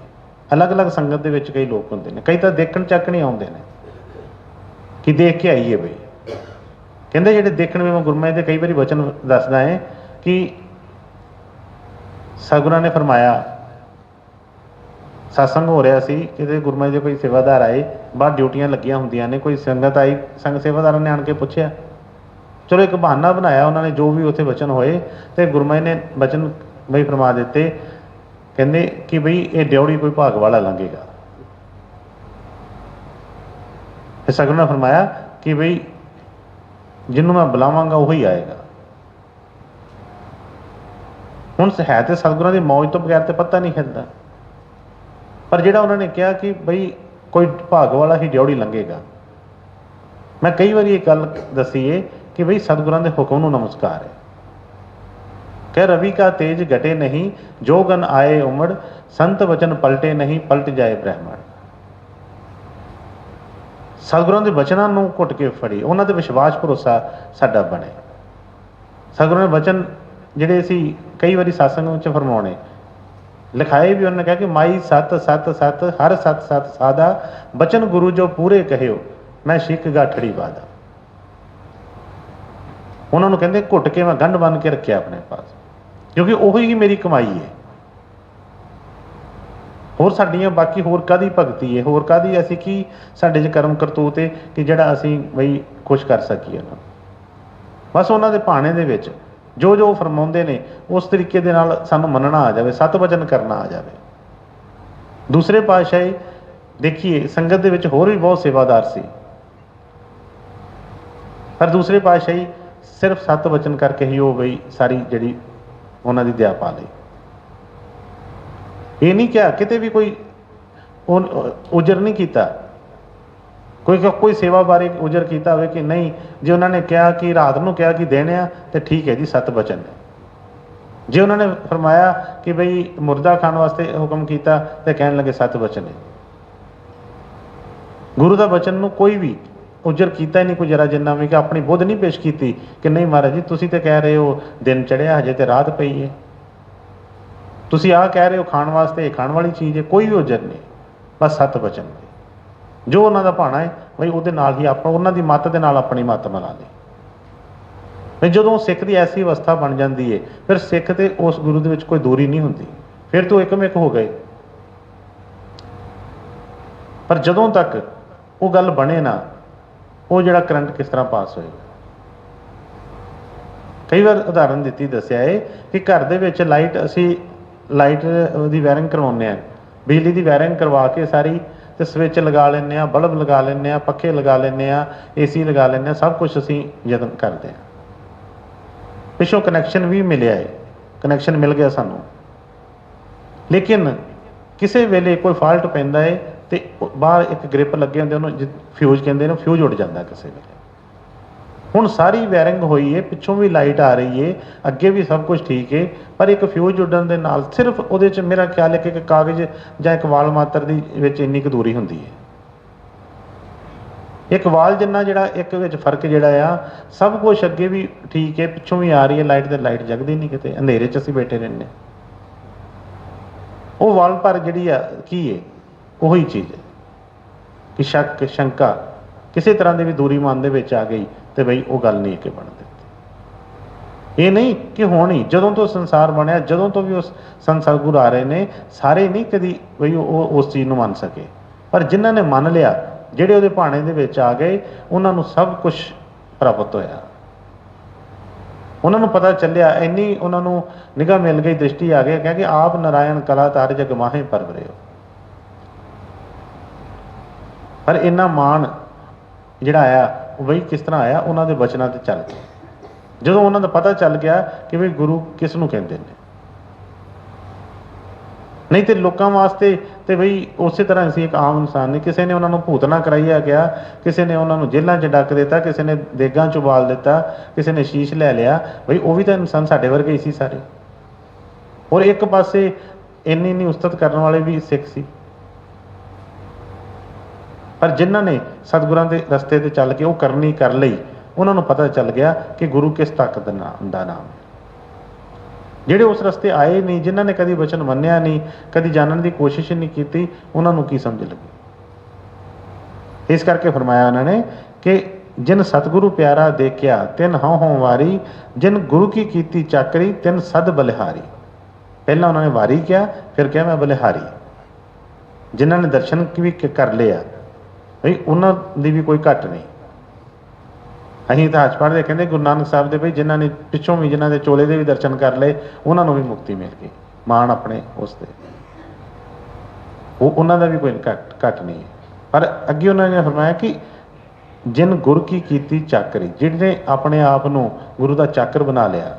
ਅਲੱਗ-ਅਲੱਗ ਸੰਗਤ ਦੇ ਵਿੱਚ ਕਈ ਲੋਕ ਹੁੰਦੇ ਨੇ, ਕਈ ਤਾਂ ਦੇਖਣ ਚੱਕਣ ਹੀ ਆਉਂਦੇ ਨੇ ਕਿ ਦੇਖ ਕੇ ਆਈਏ ਬਈ। ਕਹਿੰਦੇ ਜਿਹੜੇ ਦੇਖਣ, ਵੀ ਮੈਂ ਗੁਰਮਤਿ ਦੇ ਕਈ ਵਾਰੀ ਵਚਨ ਦੱਸਦਾ ਹੈ ਕਿ ਸਤਿਗੁਰਾਂ ਨੇ ਫਰਮਾਇਆ, ਸਤਸੰਗ ਹੋ ਰਿਹਾ ਸੀ, ਕਿਤੇ ਗੁਰਮਤਿ ਦੇ ਕੋਈ ਸੇਵਾਦਾਰ ਆਏ, ਬਾਹਰ ਡਿਊਟੀਆਂ ਲੱਗੀਆਂ ਹੁੰਦੀਆਂ ਨੇ, ਕੋਈ ਸੰਗਤ ਆਈ, ਸੇਵਾਦਾਰਾਂ ਨੇ ਆਣ ਕੇ ਪੁੱਛਿਆ, ਚਲੋ ਇੱਕ ਬਹਾਨਾ ਬਣਾਇਆ ਉਹਨਾਂ ਨੇ, ਜੋ ਵੀ ਉੱਥੇ ਵਚਨ ਹੋਏ, ਤੇ ਗੁਰਮਤਿ ਨੇ ਵਚਨ ਬਈ ਫਰਮਾ ਦਿੱਤੇ। ਕਹਿੰਦੇ ਕਿ ਬਈ ਇਹ ਡਿਉੜੀ ਕੋਈ ਭਾਗ ਵਾਲਾ ਲੰਘੇਗਾ। ਫਿਰ ਸਤਿਗੁਰਾਂ ਨੇ ਫਰਮਾਇਆ ਕਿ ਬਈ ਜਿਹਨੂੰ ਮੈਂ ਬੁਲਾਵਾਂਗਾ ਉਹੀ ਆਏਗਾ। ਹੁਣ ਹੈ ਤੇ ਸਤਿਗੁਰਾਂ ਦੀ ਮੌਜ ਤੋਂ ਬਗੈਰ ਤੇ ਪਤਾ ਨਹੀਂ ਹਿਲਦਾ, ਪਰ ਜਿਹੜਾ ਉਹਨਾਂ ਨੇ ਕਿਹਾ ਕਿ ਬਈ ਕੋਈ ਭਾਗ ਵਾਲਾ ਹੀ ਡਿਉੜੀ ਲੰਘੇਗਾ। ਮੈਂ ਕਈ ਵਾਰੀ ਇਹ ਗੱਲ ਦੱਸੀ ਹੈ ਕਿ ਬਈ ਸਤਿਗੁਰਾਂ ਦੇ ਹੁਕਮ ਨੂੰ ਨਮਸਕਾਰ ਹੈ। ਕਹਿ ਰਵੀ ਕਾ ਤੇਜ ਘਟੇ ਨਹੀਂ, ਜੋ ਗਨ ਆਏ ਉਮੜ, ਸੰਤ ਵਚਨ ਪਲਟੇ ਨਹੀਂ, ਪਲਟ ਜਾਏ ਬ੍ਰਹਮਣ। ਸਤਿਗੁਰਾਂ ਦੇ ਵਚਨਾਂ ਨੂੰ ਘੁੱਟ ਕੇ ਫੜੀ, ਉਹਨਾਂ ਤੇ ਵਿਸ਼ਵਾਸ ਭਰੋਸਾ ਸਾਡਾ ਬਣੇ। ਸਤਿਗੁਰਾਂ ਦੇ ਵਚਨ ਜਿਹੜੇ ਅਸੀਂ ਕਈ ਵਾਰੀ ਸਤਸੰਗ ਵਿੱਚ ਫਰਮਾਉਣੇ, ਲਿਖਾਏ ਵੀ ਉਹਨਾਂ ਨੇ ਕਿਹਾ ਕਿ ਮਾਈ ਸਤ ਸਤ ਸਤ ਹਰ ਸਤ ਸਤ ਸਾਦਾ, ਬਚਨ ਗੁਰੂ ਜੋ ਪੂਰੇ ਕਹਿਓ, ਮੈਂ ਸਿੱਖ ਗਾਠੜੀ ਵਾਦਾ। ਉਹਨਾਂ ਨੂੰ ਕਹਿੰਦੇ ਘੁੱਟ ਕੇ ਮੈਂ ਗੰਢ ਬੰਨ ਕੇ ਰੱਖਿਆ ਆਪਣੇ ਪਾਸ, ਕਿਉਂਕਿ ਉਹੀ ਹੀ ਮੇਰੀ ਕਮਾਈ ਹੈ। ਹੋਰ ਸਾਡੀਆਂ ਬਾਕੀ ਹੋਰ ਕਾਹਦੀ ਭਗਤੀ ਹੈ, ਹੋਰ ਕਾਹਦੀ ਅਸੀਂ ਕੀ ਸਾਡੇ 'ਚ ਕਰਮ ਕਰਤੂਤ ਹੈ ਕਿ ਜਿਹੜਾ ਅਸੀਂ ਬਈ ਕੁਛ ਕਰ ਸਕੀਏ ਉਹਨਾਂ ਨੂੰ। ਬਸ ਉਹਨਾਂ ਦੇ ਭਾਣੇ ਦੇ ਵਿੱਚ ਜੋ ਜੋ ਫਰਮਾਉਂਦੇ ਨੇ ਉਸ ਤਰੀਕੇ ਦੇ ਨਾਲ ਸਾਨੂੰ ਮੰਨਣਾ ਆ ਜਾਵੇ, ਸਤ ਵਚਨ ਕਰਨਾ ਆ ਜਾਵੇ। ਦੂਸਰੇ ਪਾਤਸ਼ਾਹੀ ਦੇਖੀਏ, ਸੰਗਤ ਦੇ ਵਿੱਚ ਹੋਰ ਵੀ ਬਹੁਤ ਸੇਵਾਦਾਰ ਸੀ, ਪਰ ਦੂਸਰੇ ਪਾਤਸ਼ਾਹੀ ਸਿਰਫ ਸਤ ਵਚਨ ਕਰਕੇ ਹੀ ਉਹ ਬਈ ਸਾਰੀ ਜਿਹੜੀ ਉਹਨਾਂ ਦੀ ਦਇਆ ਪਾ ਲਈ। ਇਹ ਨਹੀਂ ਕਿਹਾ ਕਿਤੇ ਵੀ ਕੋਈ ਉਜਰ ਨਹੀਂ ਕੀਤਾ, ਕੋਈ ਸੇਵਾ ਬਾਰੇ ਉਜਰ ਕੀਤਾ ਹੋਵੇ ਕਿ ਨਹੀਂ। ਜੇ ਉਹਨਾਂ ਨੇ ਕਿਹਾ ਕਿ ਰਾਤ ਨੂੰ ਕਿਹਾ ਕਿ ਦੇਣੇ ਆ, ਤੇ ਠੀਕ ਹੈ ਜੀ, ਸਤ ਵਚਨ ਹੈ। ਜੇ ਉਹਨਾਂ ਨੇ ਫਰਮਾਇਆ ਕਿ ਬਈ ਮੁਰਦਾ ਖਾਣ ਵਾਸਤੇ ਹੁਕਮ ਕੀਤਾ, ਤੇ ਕਹਿਣ ਲੱਗੇ ਸਤ ਵਚਨ ਹੈ। ਗੁਰੂ ਦਾ ਵਚਨ ਨੂੰ ਕੋਈ ਵੀ ਉਜਰ ਕੀਤਾ ਹੀ ਨਹੀਂ, ਕੋਈ ਜਰਾ ਜਿੰਨਾ ਵੀ, ਕਿ ਆਪਣੀ ਬੁੱਧ ਨਹੀਂ ਪੇਸ਼ ਕੀਤੀ ਕਿ ਨਹੀਂ ਮਹਾਰਾਜ ਜੀ ਤੁਸੀਂ ਤਾਂ ਕਹਿ ਰਹੇ ਹੋ ਦਿਨ ਚੜ੍ਹਿਆ, ਹਜੇ ਤੇ ਰਾਤ ਪਈ ਹੈ, ਤੁਸੀਂ ਆਹ ਕਹਿ ਰਹੇ ਹੋ ਖਾਣ ਵਾਸਤੇ, ਖਾਣ ਵਾਲੀ ਚੀਜ਼ ਹੈ। ਕੋਈ ਵੀ ਉਜਰ ਨਹੀਂ, ਬਸ ਸਤ ਵਚਨ ਜੋ ਉਹਨਾਂ ਦਾ ਭਾਣਾ ਹੈ ਬਈ ਉਹਦੇ ਨਾਲ ਹੀ ਆਪਾਂ ਉਹਨਾਂ ਦੀ ਮੱਤ ਦੇ ਨਾਲ ਆਪਣੀ ਮੱਤ ਮਿਲਾ ਲਈ। ਜਦੋਂ ਸਿੱਖ ਦੀ ਐਸੀ ਅਵਸਥਾ ਬਣ ਜਾਂਦੀ ਹੈ, ਫਿਰ ਸਿੱਖ ਤੇ ਉਸ ਗੁਰੂ ਦੇ ਵਿੱਚ ਕੋਈ ਦੂਰੀ ਨਹੀਂ ਹੁੰਦੀ, ਫਿਰ ਤੋਂ ਇੱਕਮਿਕ ਹੋ ਗਏ। ਪਰ ਜਦੋਂ ਤੱਕ ਉਹ ਗੱਲ ਬਣੇ ਨਾ, ਉਹ ਜਿਹੜਾ ਕਰੰਟ ਕਿਸ ਤਰ੍ਹਾਂ ਪਾਸ ਹੋਏਗਾ। ਕਈ ਵਾਰ ਉਦਾਹਰਨ ਦਿੱਤੀ ਦੱਸਿਆ ਹੈ ਕਿ ਘਰ ਦੇ ਵਿੱਚ ਅਸੀਂ ਲਾਈਟ ਦੀ ਵਾਇਰਿੰਗ ਕਰਵਾਉਂਦੇ ਹਾਂ, ਬਿਜਲੀ ਦੀ ਵਾਇਰਿੰਗ ਕਰਵਾ ਕੇ ਸਾਰੀ, ਤੇ ਸਵਿੱਚ ਲਗਾ ਲੈਂਦੇ ਹਾਂ, ਬਲਬ ਲਗਾ ਲੈਂਦੇ ਹਾਂ, ਪੱਖੇ ਲਗਾ ਲੈਂਦੇ ਹਾਂ, AC ਲਗਾ ਲੈਂਦੇ ਹਾਂ, ਸਭ ਕੁਛ ਅਸੀਂ ਯਤਨ ਕਰਦੇ ਹਾਂ। ਪਿੱਛੋਂ ਕਨੈਕਸ਼ਨ ਵੀ ਮਿਲਿਆ ਹੈ, ਕਨੈਕਸ਼ਨ ਮਿਲ ਗਿਆ ਸਾਨੂੰ, ਲੇਕਿਨ ਕਿਸੇ ਵੇਲੇ ਕੋਈ ਫਾਲਟ ਪੈਂਦਾ ਹੈ ਤੇ ਬਾਹਰ ਇੱਕ ਗ੍ਰਿਪ ਲੱਗੇ ਹੁੰਦੇ, ਉਹਨੂੰ ਫਿਊਜ਼ ਕਹਿੰਦੇ ਨੇ, ਫਿਊਜ਼ ਉੱਡ ਜਾਂਦਾ ਕਿਸੇ ਵੇਲੇ। ਹੁਣ ਸਾਰੀ ਵਾਇਰਿੰਗ ਹੋਈ ਹੈ, ਪਿੱਛੋਂ ਵੀ ਲਾਈਟ ਆ ਰਹੀ ਹੈ, ਅੱਗੇ ਵੀ ਸਭ ਕੁਝ ਠੀਕ ਹੈ, ਪਰ ਇੱਕ ਫਿਊਜ਼ ਉੱਡਣ ਦੇ ਨਾਲ ਸਿਰਫ ਉਹਦੇ 'ਚ ਮੇਰਾ ਖਿਆਲ ਹੈ ਕਿ ਇੱਕ ਕਾਗਜ਼ ਜਾਂ ਇੱਕ ਵਾਲ ਮਾਤਰ ਦੀ ਵਿੱਚ ਇੰਨੀ ਕੁ ਦੂਰੀ ਹੁੰਦੀ ਹੈ, ਇੱਕ ਵਾਲ ਜਿੰਨਾ ਜਿਹੜਾ ਇੱਕ ਵਿੱਚ ਫਰਕ ਜਿਹੜਾ ਆ, ਸਭ ਕੁਝ ਅੱਗੇ ਵੀ ਠੀਕ ਹੈ, ਪਿੱਛੋਂ ਵੀ ਆ ਰਹੀ ਹੈ ਲਾਈਟ, ਤੇ ਲਾਈਟ ਜਗਦੀ ਨਹੀਂ, ਕਿਤੇ ਅੰਧੇਰੇ 'ਚ ਅਸੀਂ ਬੈਠੇ ਰਹਿੰਦੇ। ਉਹ ਵਾਲ ਪਰ ਜਿਹੜੀ ਆ ਕੀ ਹੈ, ਉਹੀ ਚੀਜ਼ ਹੈ ਕਿ ਸ਼ੱਕ ਸ਼ੰਕਾ ਕਿਸੇ ਤਰ੍ਹਾਂ ਦੀ ਵੀ ਦੂਰੀ ਮਨ ਦੇ ਵਿੱਚ ਆ ਗਈ ਤੇ ਬਈ ਉਹ ਗੱਲ ਨਹੀਂ ਅੱਗੇ ਬਣ ਦਿੱਤੀ। ਇਹ ਨਹੀਂ ਕਿ ਹੁਣ ਹੀ, ਜਦੋਂ ਤੋਂ ਸੰਸਾਰ ਬਣਿਆ, ਜਦੋਂ ਤੋਂ ਵੀ ਉਸ ਸੰਤ ਸਤਿਗੁਰ ਆ ਰਹੇ ਨੇ, ਸਾਰੇ ਨਹੀਂ ਕਦੀ ਬਈ ਉਹ ਉਸ ਚੀਜ਼ ਨੂੰ ਮੰਨ ਸਕੇ, ਪਰ ਜਿਨ੍ਹਾਂ ਨੇ ਮੰਨ ਲਿਆ, ਜਿਹੜੇ ਉਹਦੇ ਭਾਣੇ ਦੇ ਵਿੱਚ ਆ ਗਏ, ਉਹਨਾਂ ਨੂੰ ਸਭ ਕੁਝ ਪ੍ਰਾਪਤ ਹੋਇਆ। ਉਹਨਾਂ ਨੂੰ ਪਤਾ ਚੱਲਿਆ, ਇੰਨੀ ਉਹਨਾਂ ਨੂੰ ਨਿਗਾਹ ਮਿਲ ਗਈ, ਦ੍ਰਿਸ਼ਟੀ ਆ ਗਈ, ਕਹਿੰਦੇ ਆਪ ਨਾਰਾਇਣ ਕਲਾ ਤਾਰ ਜਗ ਮਾਹੇ ਪਰਵਰੇ ਹੋ। ਪਰ ਇੰਨਾ ਮਾਣ ਜਿਹੜਾ ਆਇਆ ਉਹ ਬਈ ਕਿਸ ਤਰ੍ਹਾਂ ਆਇਆ, ਉਹਨਾਂ ਦੇ ਬਚਨਾਂ ਤੇ ਚੱਲ ਕੇ, ਜਦੋਂ ਉਹਨਾਂ ਦਾ ਪਤਾ ਚੱਲ ਗਿਆ ਕਿ ਵੀ ਗੁਰੂ ਕਿਸ ਨੂੰ ਕਹਿੰਦੇ ਨੇ। ਨਹੀਂ ਤੇ ਲੋਕਾਂ ਵਾਸਤੇ ਤੇ ਬਈ ਉਸੇ ਤਰ੍ਹਾਂ ਸੀ, ਇੱਕ ਆਮ ਇਨਸਾਨ ਨੇ, ਕਿਸੇ ਨੇ ਉਹਨਾਂ ਨੂੰ ਭੂਤਨਾ ਕਰਾਈਆ ਗਿਆ, ਕਿਸੇ ਨੇ ਉਹਨਾਂ ਨੂੰ ਜੇਲ੍ਹਾਂ 'ਚ ਡੱਕ ਦਿੱਤਾ, ਕਿਸੇ ਨੇ ਦੇਗਾਂ 'ਚ ਉਬਾਲ ਦਿੱਤਾ, ਕਿਸੇ ਨੇ ਸ਼ੀਸ਼ ਲੈ ਲਿਆ, ਬਈ ਉਹ ਵੀ ਤਾਂ ਇਨਸਾਨ ਸਾਡੇ ਵਰਗੇ ਹੀ ਸੀ ਸਾਰੇ। ਔਰ ਇੱਕ ਪਾਸੇ ਇੰਨੀ ਉਸਤਤ ਕਰਨ ਵਾਲੇ ਵੀ ਸਿੱਖ ਸੀ, ਪਰ ਜਿਨ੍ਹਾਂ ਨੇ ਸਤਿਗੁਰਾਂ ਦੇ ਰਸਤੇ ਤੇ ਚੱਲ ਕੇ ਉਹ ਕਰਨੀ ਕਰ ਲਈ, ਉਹਨਾਂ ਨੂੰ ਪਤਾ ਚੱਲ ਗਿਆ ਕਿ ਗੁਰੂ ਕਿਸ ਤਾਕਤ ਦਾ ਨਾਮ ਹੈ। ਜਿਹੜੇ ਉਸ ਰਸਤੇ ਆਏ ਨਹੀਂ, ਜਿਨ੍ਹਾਂ ਨੇ ਕਦੀ ਵਚਨ ਮੰਨਿਆ ਨਹੀਂ, ਕਦੀ ਜਾਣਨ ਦੀ ਕੋਸ਼ਿਸ਼ ਨਹੀਂ ਕੀਤੀ, ਉਹਨਾਂ ਨੂੰ ਕੀ ਸਮਝ ਲੱਗੀ। ਇਸ ਕਰਕੇ ਫਰਮਾਇਆ ਉਹਨਾਂ ਨੇ ਕਿ ਜਿਨ ਸਤਿਗੁਰੂ ਪਿਆਰਾ ਦੇਖਿਆ ਤਿਨ ਹਉ ਵਾਰੀ, ਜਿਨ ਗੁਰੂ ਕੀ ਕੀਤੀ ਚਾਕਰੀ ਤਿਨ ਸਦ ਬਲਿਹਾਰੀ। ਪਹਿਲਾਂ ਉਹਨਾਂ ਨੇ ਵਾਰੀ ਕਿਹਾ, ਫਿਰ ਕਿਹਾ ਮੈਂ ਬਲਿਹਾਰੀ। ਜਿਨ੍ਹਾਂ ਨੇ ਦਰਸ਼ਨ ਵੀ ਕਰ ਲਿਆ ਬਈ ਉਹਨਾਂ ਦੀ ਵੀ ਕੋਈ ਘੱਟ ਨਹੀਂ। ਅਸੀਂ ਇਤਿਹਾਸ ਪੜ੍ਹਦੇ, ਕਹਿੰਦੇ ਗੁਰੂ ਨਾਨਕ ਸਾਹਿਬ ਦੇ ਬਈ ਜਿਨ੍ਹਾਂ ਨੇ ਪਿੱਛੋਂ ਵੀ, ਜਿਨ੍ਹਾਂ ਦੇ ਚੋਲੇ ਦੇ ਵੀ ਦਰਸ਼ਨ ਕਰ ਲਏ, ਉਹਨਾਂ ਨੂੰ ਵੀ ਮੁਕਤੀ ਮਿਲ ਗਈ। ਮਾਣ ਆਪਣੇ ਉਸ ਤੇ, ਉਹਨਾਂ ਦਾ ਵੀ ਕੋਈ ਘੱਟ ਨਹੀਂ ਹੈ। ਪਰ ਅੱਗੇ ਉਹਨਾਂ ਨੇ ਫਰਮਾਇਆ ਕਿ ਜਿਨ ਗੁਰ ਕੀ ਕੀਤੀ ਚਾਕਰੀ, ਜਿਹਨੇ ਆਪਣੇ ਆਪ ਨੂੰ ਗੁਰੂ ਦਾ ਚਾਕਰ ਬਣਾ ਲਿਆ,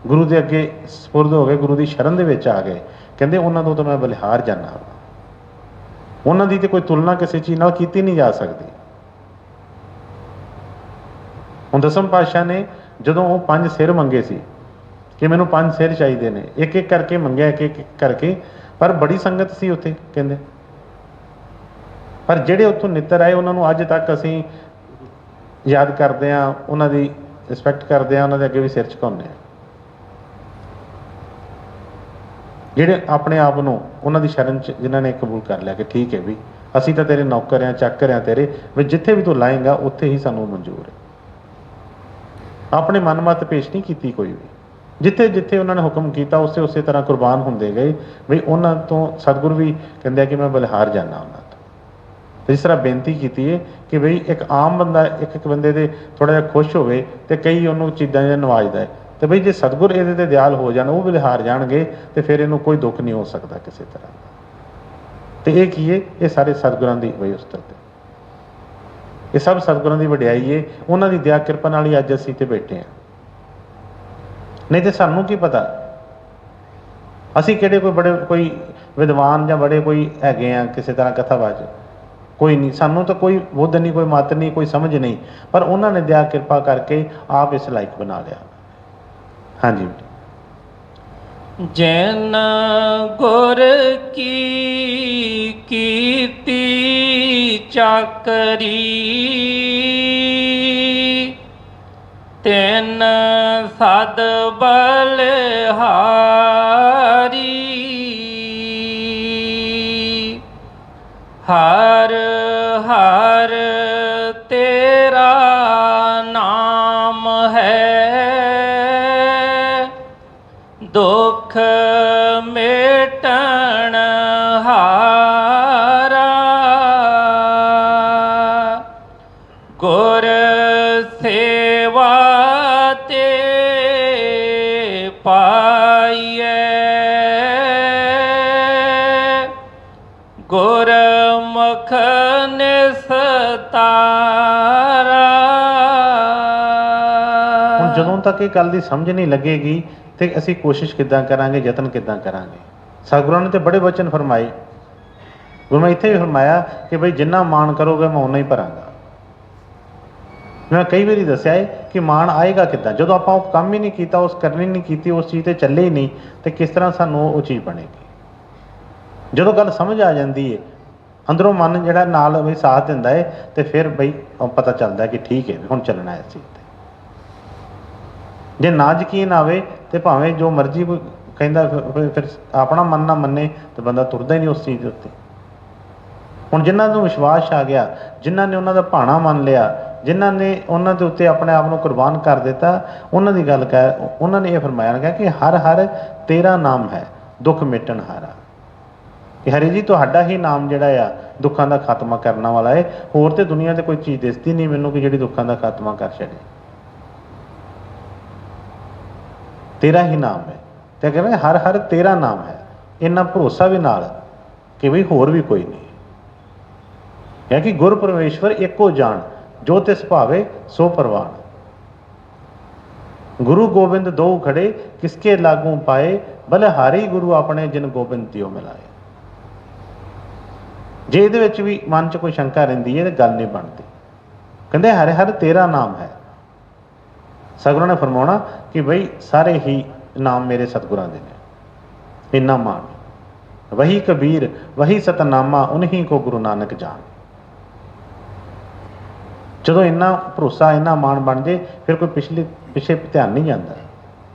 ਗੁਰੂ ਦੇ ਅੱਗੇ ਸਪੁਰਦ ਹੋ ਗਏ, ਗੁਰੂ ਦੀ ਸ਼ਰਨ ਦੇ ਵਿੱਚ ਆ ਗਏ, ਕਹਿੰਦੇ ਉਹਨਾਂ ਤੋਂ ਤਾਂ ਮੈਂ ਬਲਿਹਾਰ ਜਾਨਾ। ਉਹਨਾਂ ਦੀ ਤੇ ਕੋਈ ਤੁਲਨਾ ਕਿਸੇ ਚੀਜ਼ ਨਾਲ ਕੀਤੀ ਨਹੀਂ ਜਾ ਸਕਦੀ। ਹੁਣ ਦਸਮ ਪਾਤਸ਼ਾਹ ਨੇ ਜਦੋਂ ਉਹ 5 ਸਿਰ ਮੰਗੇ ਸੀ ਕਿ ਮੈਨੂੰ 5 ਸਿਰ ਚਾਹੀਦੇ ਨੇ, ਇੱਕ ਇੱਕ ਕਰਕੇ ਮੰਗਿਆ, ਇੱਕ ਇੱਕ ਕਰਕੇ, ਪਰ ਬੜੀ ਸੰਗਤ ਸੀ ਉੱਥੇ ਕਹਿੰਦੇ। ਪਰ ਜਿਹੜੇ ਉੱਥੋਂ ਨਿੱਤਰ ਆਏ, ਉਹਨਾਂ ਨੂੰ ਅੱਜ ਤੱਕ ਅਸੀਂ ਯਾਦ ਕਰਦੇ ਹਾਂ, ਉਹਨਾਂ ਦੀ ਰਿਸਪੈਕਟ ਕਰਦੇ ਹਾਂ, ਉਹਨਾਂ ਦੇ ਅੱਗੇ ਵੀ ਸਿਰ ਝੁਕਾਉਂਦੇ ਹਾਂ। ਜਿਹੜੇ ਆਪਣੇ ਆਪ ਨੂੰ ਉਹਨਾਂ ਦੀ ਸ਼ਰਨ 'ਚ ਜਿਨ੍ਹਾਂ ਨੇ ਕਬੂਲ ਕਰ ਲਿਆ ਕਿ ਠੀਕ ਹੈ ਵੀ ਅਸੀਂ ਤਾਂ ਤੇਰੇ ਨੌਕਰ ਹਾਂ, ਚਾਕਰ ਹਾਂ ਤੇਰੇ, ਵੀ ਜਿੱਥੇ ਵੀ ਤੂੰ ਲਾਏਂਗਾ ਉੱਥੇ ਹੀ ਸਾਨੂੰ ਮਨਜ਼ੂਰ ਹੈ। ਆਪਣੇ ਮਨ ਮਤ ਪੇਸ਼ ਨਹੀਂ ਕੀਤੀ ਕੋਈ ਵੀ, ਜਿੱਥੇ ਜਿੱਥੇ ਉਹਨਾਂ ਨੇ ਹੁਕਮ ਕੀਤਾ ਉਸੇ ਤਰ੍ਹਾਂ ਕੁਰਬਾਨ ਹੁੰਦੇ ਗਏ। ਬਈ ਉਹਨਾਂ ਤੋਂ ਸਤਿਗੁਰ ਵੀ ਕਹਿੰਦੇ ਆ ਕਿ ਮੈਂ ਬਲਿਹਾਰ ਜਾਣਾ ਉਹਨਾਂ ਤੋਂ। ਜਿਸ ਤਰ੍ਹਾਂ ਬੇਨਤੀ ਕੀਤੀ ਹੈ ਕਿ ਬਈ ਇੱਕ ਆਮ ਬੰਦਾ ਇੱਕ ਬੰਦੇ ਦੇ ਥੋੜ੍ਹਾ ਜਿਹਾ ਖੁਸ਼ ਹੋਵੇ ਤੇ ਕਈ ਉਹਨੂੰ ਚੀਜ਼ਾਂ ਜਿਹਾ ਨਵਾਜਦਾ ਹੈ, ਤੇ ਬਈ ਜੇ ਸਤਿਗੁਰ ਇਹਦੇ ਤੇ ਦਿਆਲ ਹੋ ਜਾਣ, ਉਹ ਬਲਿਹਾਰ ਜਾਣਗੇ, ਤੇ ਫਿਰ ਇਹਨੂੰ ਕੋਈ ਦੁੱਖ ਨਹੀਂ ਹੋ ਸਕਦਾ ਕਿਸੇ ਤਰ੍ਹਾਂ ਦਾ। ਤੇ ਇਹ ਕੀ ਹੈ? ਇਹ ਸਾਰੇ ਸਤਿਗੁਰਾਂ ਦੀ ਬਈ ਉਸਤਤ ਹੈ, ਇਹ ਸਭ ਸਤਿਗੁਰਾਂ ਦੀ ਵਡਿਆਈ ਹੈ। ਉਹਨਾਂ ਦੀ ਦਇਆ ਕਿਰਪਾ ਨਾਲ ਹੀ ਅੱਜ ਅਸੀਂ ਤੇ ਬੈਠੇ ਹਾਂ। ਨਹੀਂ ਤੇ ਸਾਨੂੰ ਕੀ ਪਤਾ, ਅਸੀਂ ਕਿਹੜੇ ਕੋਈ ਵਿਦਵਾਨ ਜਾਂ ਬੜੇ ਕੋਈ ਹੈਗੇ ਆ ਕਿਸੇ ਤਰ੍ਹਾਂ ਕਥਾਵਾਚ, ਕੋਈ ਨਹੀਂ। ਸਾਨੂੰ ਤਾਂ ਕੋਈ ਬੁੱਧ ਨਹੀਂ, ਕੋਈ ਮਤ ਨਹੀਂ, ਕੋਈ ਸਮਝ ਨਹੀਂ, ਪਰ ਉਹਨਾਂ ਨੇ ਦਇਆ ਕਿਰਪਾ ਕਰਕੇ ਆਪ ਇਸ ਲਾਇਕ ਬਣਾ ਲਿਆ। ਹਾਂਜੀ। ਜਿਨ ਗੁਰ ਕੀ ਕੀਤੀ ਚਾਕਰੀ ਤਿਨ ਸਦ ਬਲਿਹਾਰੀ। ਹਰ ਹਰ ਤੇਰਾ ਨਾਮ ਹੈ, ਦੁਖ ਮੇਟਣ ਹਾਰਾ। ਗੁਰ ਸੇਵਾ ਤੇ ਪਾਈਐ, ਗੁਰਮੁਖ ਨਿਸਤਾਰਾ। ਹੁਣ ਜਦੋਂ तक ये गल की समझ नहीं लगेगी तो असी कोशिश किद्दां करांगे, यतन किद्दां करांगे। सतगुਰਾਂ ने तो बड़े वचन फरमाए, गुरु मैं इत्थे भी फरमाया कि बई जिन्ना मान करोगे मैं उन्ना ही भरांगा। मैं कई बार दस्या है कि मान आएगा किद्दां, जदों आपां वो काम ही नहीं किया, उस करनी नहीं की, उस चीज़ ते चले ही नहीं, तो किस तरह सानूं वो चीज़ बनेगी। जदों गल समझ आ जाती है, अंदरों मन जिहड़ा नाल बई साथ दिंदा है, तो फिर बई पता चलता है कि ठीक है हुण चलना है इस चीज़ ते। जे ना यकीन आवे तो भावें जो मर्जी कोई कहंदा फिर अपना मन ना मन्ने तो बंदा तुरदा ही नहीं उस चीज़ के उत्ते। हुण जिन्हां नूं विश्वास आ गया, जिन्हां ने उन्हां दा भाणा मन लिया, जिन्हां ने उन्हां दे उत्ते अपने आप नूं कुर्बान कर दिता, उन्हां दी गल कह उन्हां ने यह फरमाया कहा कि हर हर तेरा नाम है दुख मिटन हारा। कि हरि जी तुहाडा ही नाम जिहड़ा आ दुखों का खात्मा करने वाला है, होर तो दुनिया ते कोई चीज़ दिसती नहीं मैनूं कि जिहड़ी दुखों का खात्मा कर छड़े। तेरा ही नाम है, तो कहते हर हर तेरा नाम है, इन्ना भरोसा भी नाल कि बई होर भी कोई नहीं है कि गुर परमेश्वर एको जान जो तिस भावे सो परवान। गुरु गोबिंद दो खड़े किसके लागू पाए, बलिहारी गुरु अपने जिन गोबिंद तियो मिलाए। जे इहदे विच भी मन च कोई शंका रहिंदी है तो गल नहीं बनती। कहते हर हर तेरा नाम है, सतगुਰਾਂ ने फरमाउणा कि बई सारे ही नाम मेरे सतगुਰਾਂ दे ने, इन्ना मान वही कबीर वही सतनामा उन्हीं को गुरु नानक जान। जदों इन्ना भरोसा इन्ना मान बन जाए फिर कोई पिछे ध्यान नहीं जाता,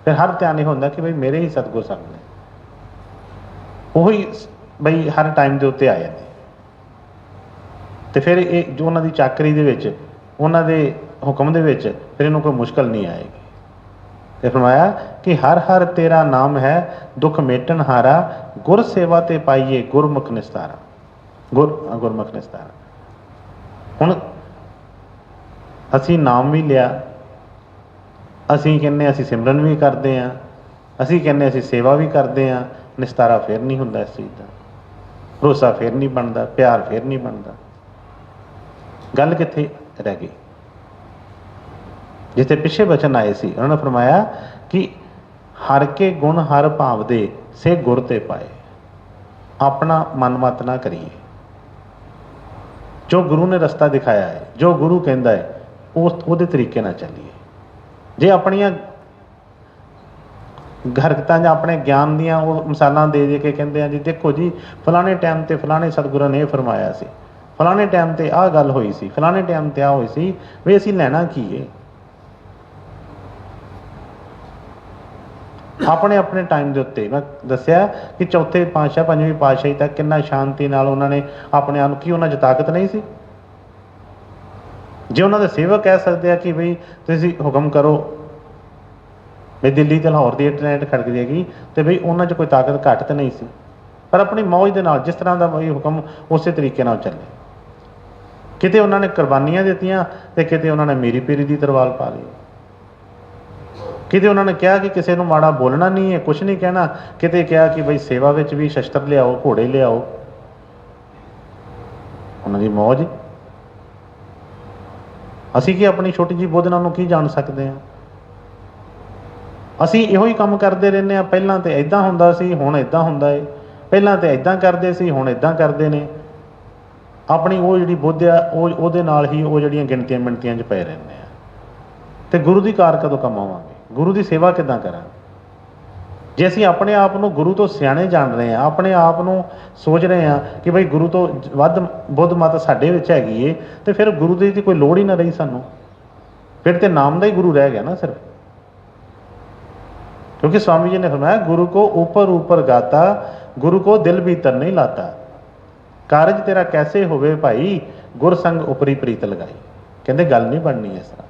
फिर हर ध्यान यह होंदा कि बई मेरे ही सतगुर सब ने, वही बई हर टाइम के उत्ते आ जाते। तो फिर ये जो उन्होंने चाकरी दे विच उन्होंने हुक्म दे विच फिर इन्हूं कोई मुश्किल नहीं आएगी। तो फरमाया कि हर हर तेरा नाम है दुख मेटन हारा, गुर सेवा ते पाइए गुरमुख निस्तारा। गुरमुख निस्तारा। हुण असी नाम भी लिया, असी कहने असी सिमरन भी करते हैं, असी कहने असी सेवा भी करते हैं, निस्तारा फिर नहीं हुंदा इस चीज़ का, भरोसा फिर नहीं बनता, प्यार फिर नहीं बनता। गल कित्थे रह गई? जिथे पिछे वचन आए सी उन्होंने फरमाया कि हर के गुण हर भाव दे से गुर ते पाए। अपना मन मत ना करिए, जो गुरु ने रस्ता दिखाया है, जो गुरु कहता है उस उहदे तरीके ना चलिए। जे अपनियां हरकतां जां अपने ज्ञान दियां वो मिसालां दे के कहते हैं जी देखो जी फलाने टाइम ते फलाने सतगुਰਾਂ ने फरमाया सी, फलाने टाइम ते आ गल होई सी, फलाने टाइम ते आ होई सी, भी असीं लैना की है। अपने अपने टाइम के उत्ते मैं दस्या कि चौथे पातशाह पंजवीं पातशाही तक कितना शांति नाल उन्होंने अपने आप की उन्होंने ताकत नहीं सी। जे उन्होंने सेवक कह सकते हैं कि बई तुसीं हुक्म करो भी दिल्ली ते लाहौर की इंटरनेट खड़क जाएगी, तो बई उन्होंने कोई ताकत घट तो नहीं सी, पर अपनी मौज के नाल जिस तरह का बई हुक्म उस तरीके नाल चले। किते उन्होंने कुर्बानियां दित्तियां ते किते उन्होंने मीरी पीरी की तरवाल पा ली। किते उन्होंने कहा कि किसी को माड़ा बोलना नहीं है, कुछ नहीं कहना, किते कहा कि बई सेवा विच भी शस्त्र लियाओ, घोड़े लियाओ, उन्होंने मौज। असी कि अपनी छोटी जी बुद्ध नालों की जान सकते हैं? असी इहो ही काम करते रहने हैं, पहलां तो इदां हुंदा सी हुण इदां हुंदा है, पहलां तो इदां करते सी हुण इदां करते ने। अपनी वो जिहड़ी बुद्ध आ उहदे नाल ही वो जिहड़ियां गिणतियां मिणतियां च पए रहने आ। ते गुरु की कार कदों कमावांगे? गुरु की सेवा किदां करांगे? जे असीं अपने आप को गुरु तो सियाणे जान रहे हैं, अपने आप को सोच रहे हैं कि बई गुरु तो वध बुद्ध मत साडे विच हैगी है, तो फिर गुरु की कोई लोड़ ही ना रही सानूं। फिर तो नाम का ही गुरु रह गया ना सिर्फ। क्योंकि स्वामी जी ने फरमाया गुरु को ऊपर ऊपर गाता, गुरु को दिल भीतर नहीं लाता। कारज तेरा कैसे होवे भाई, गुर संग उपरी प्रीत लगाई। कहते गल नहीं बननी इस तरह,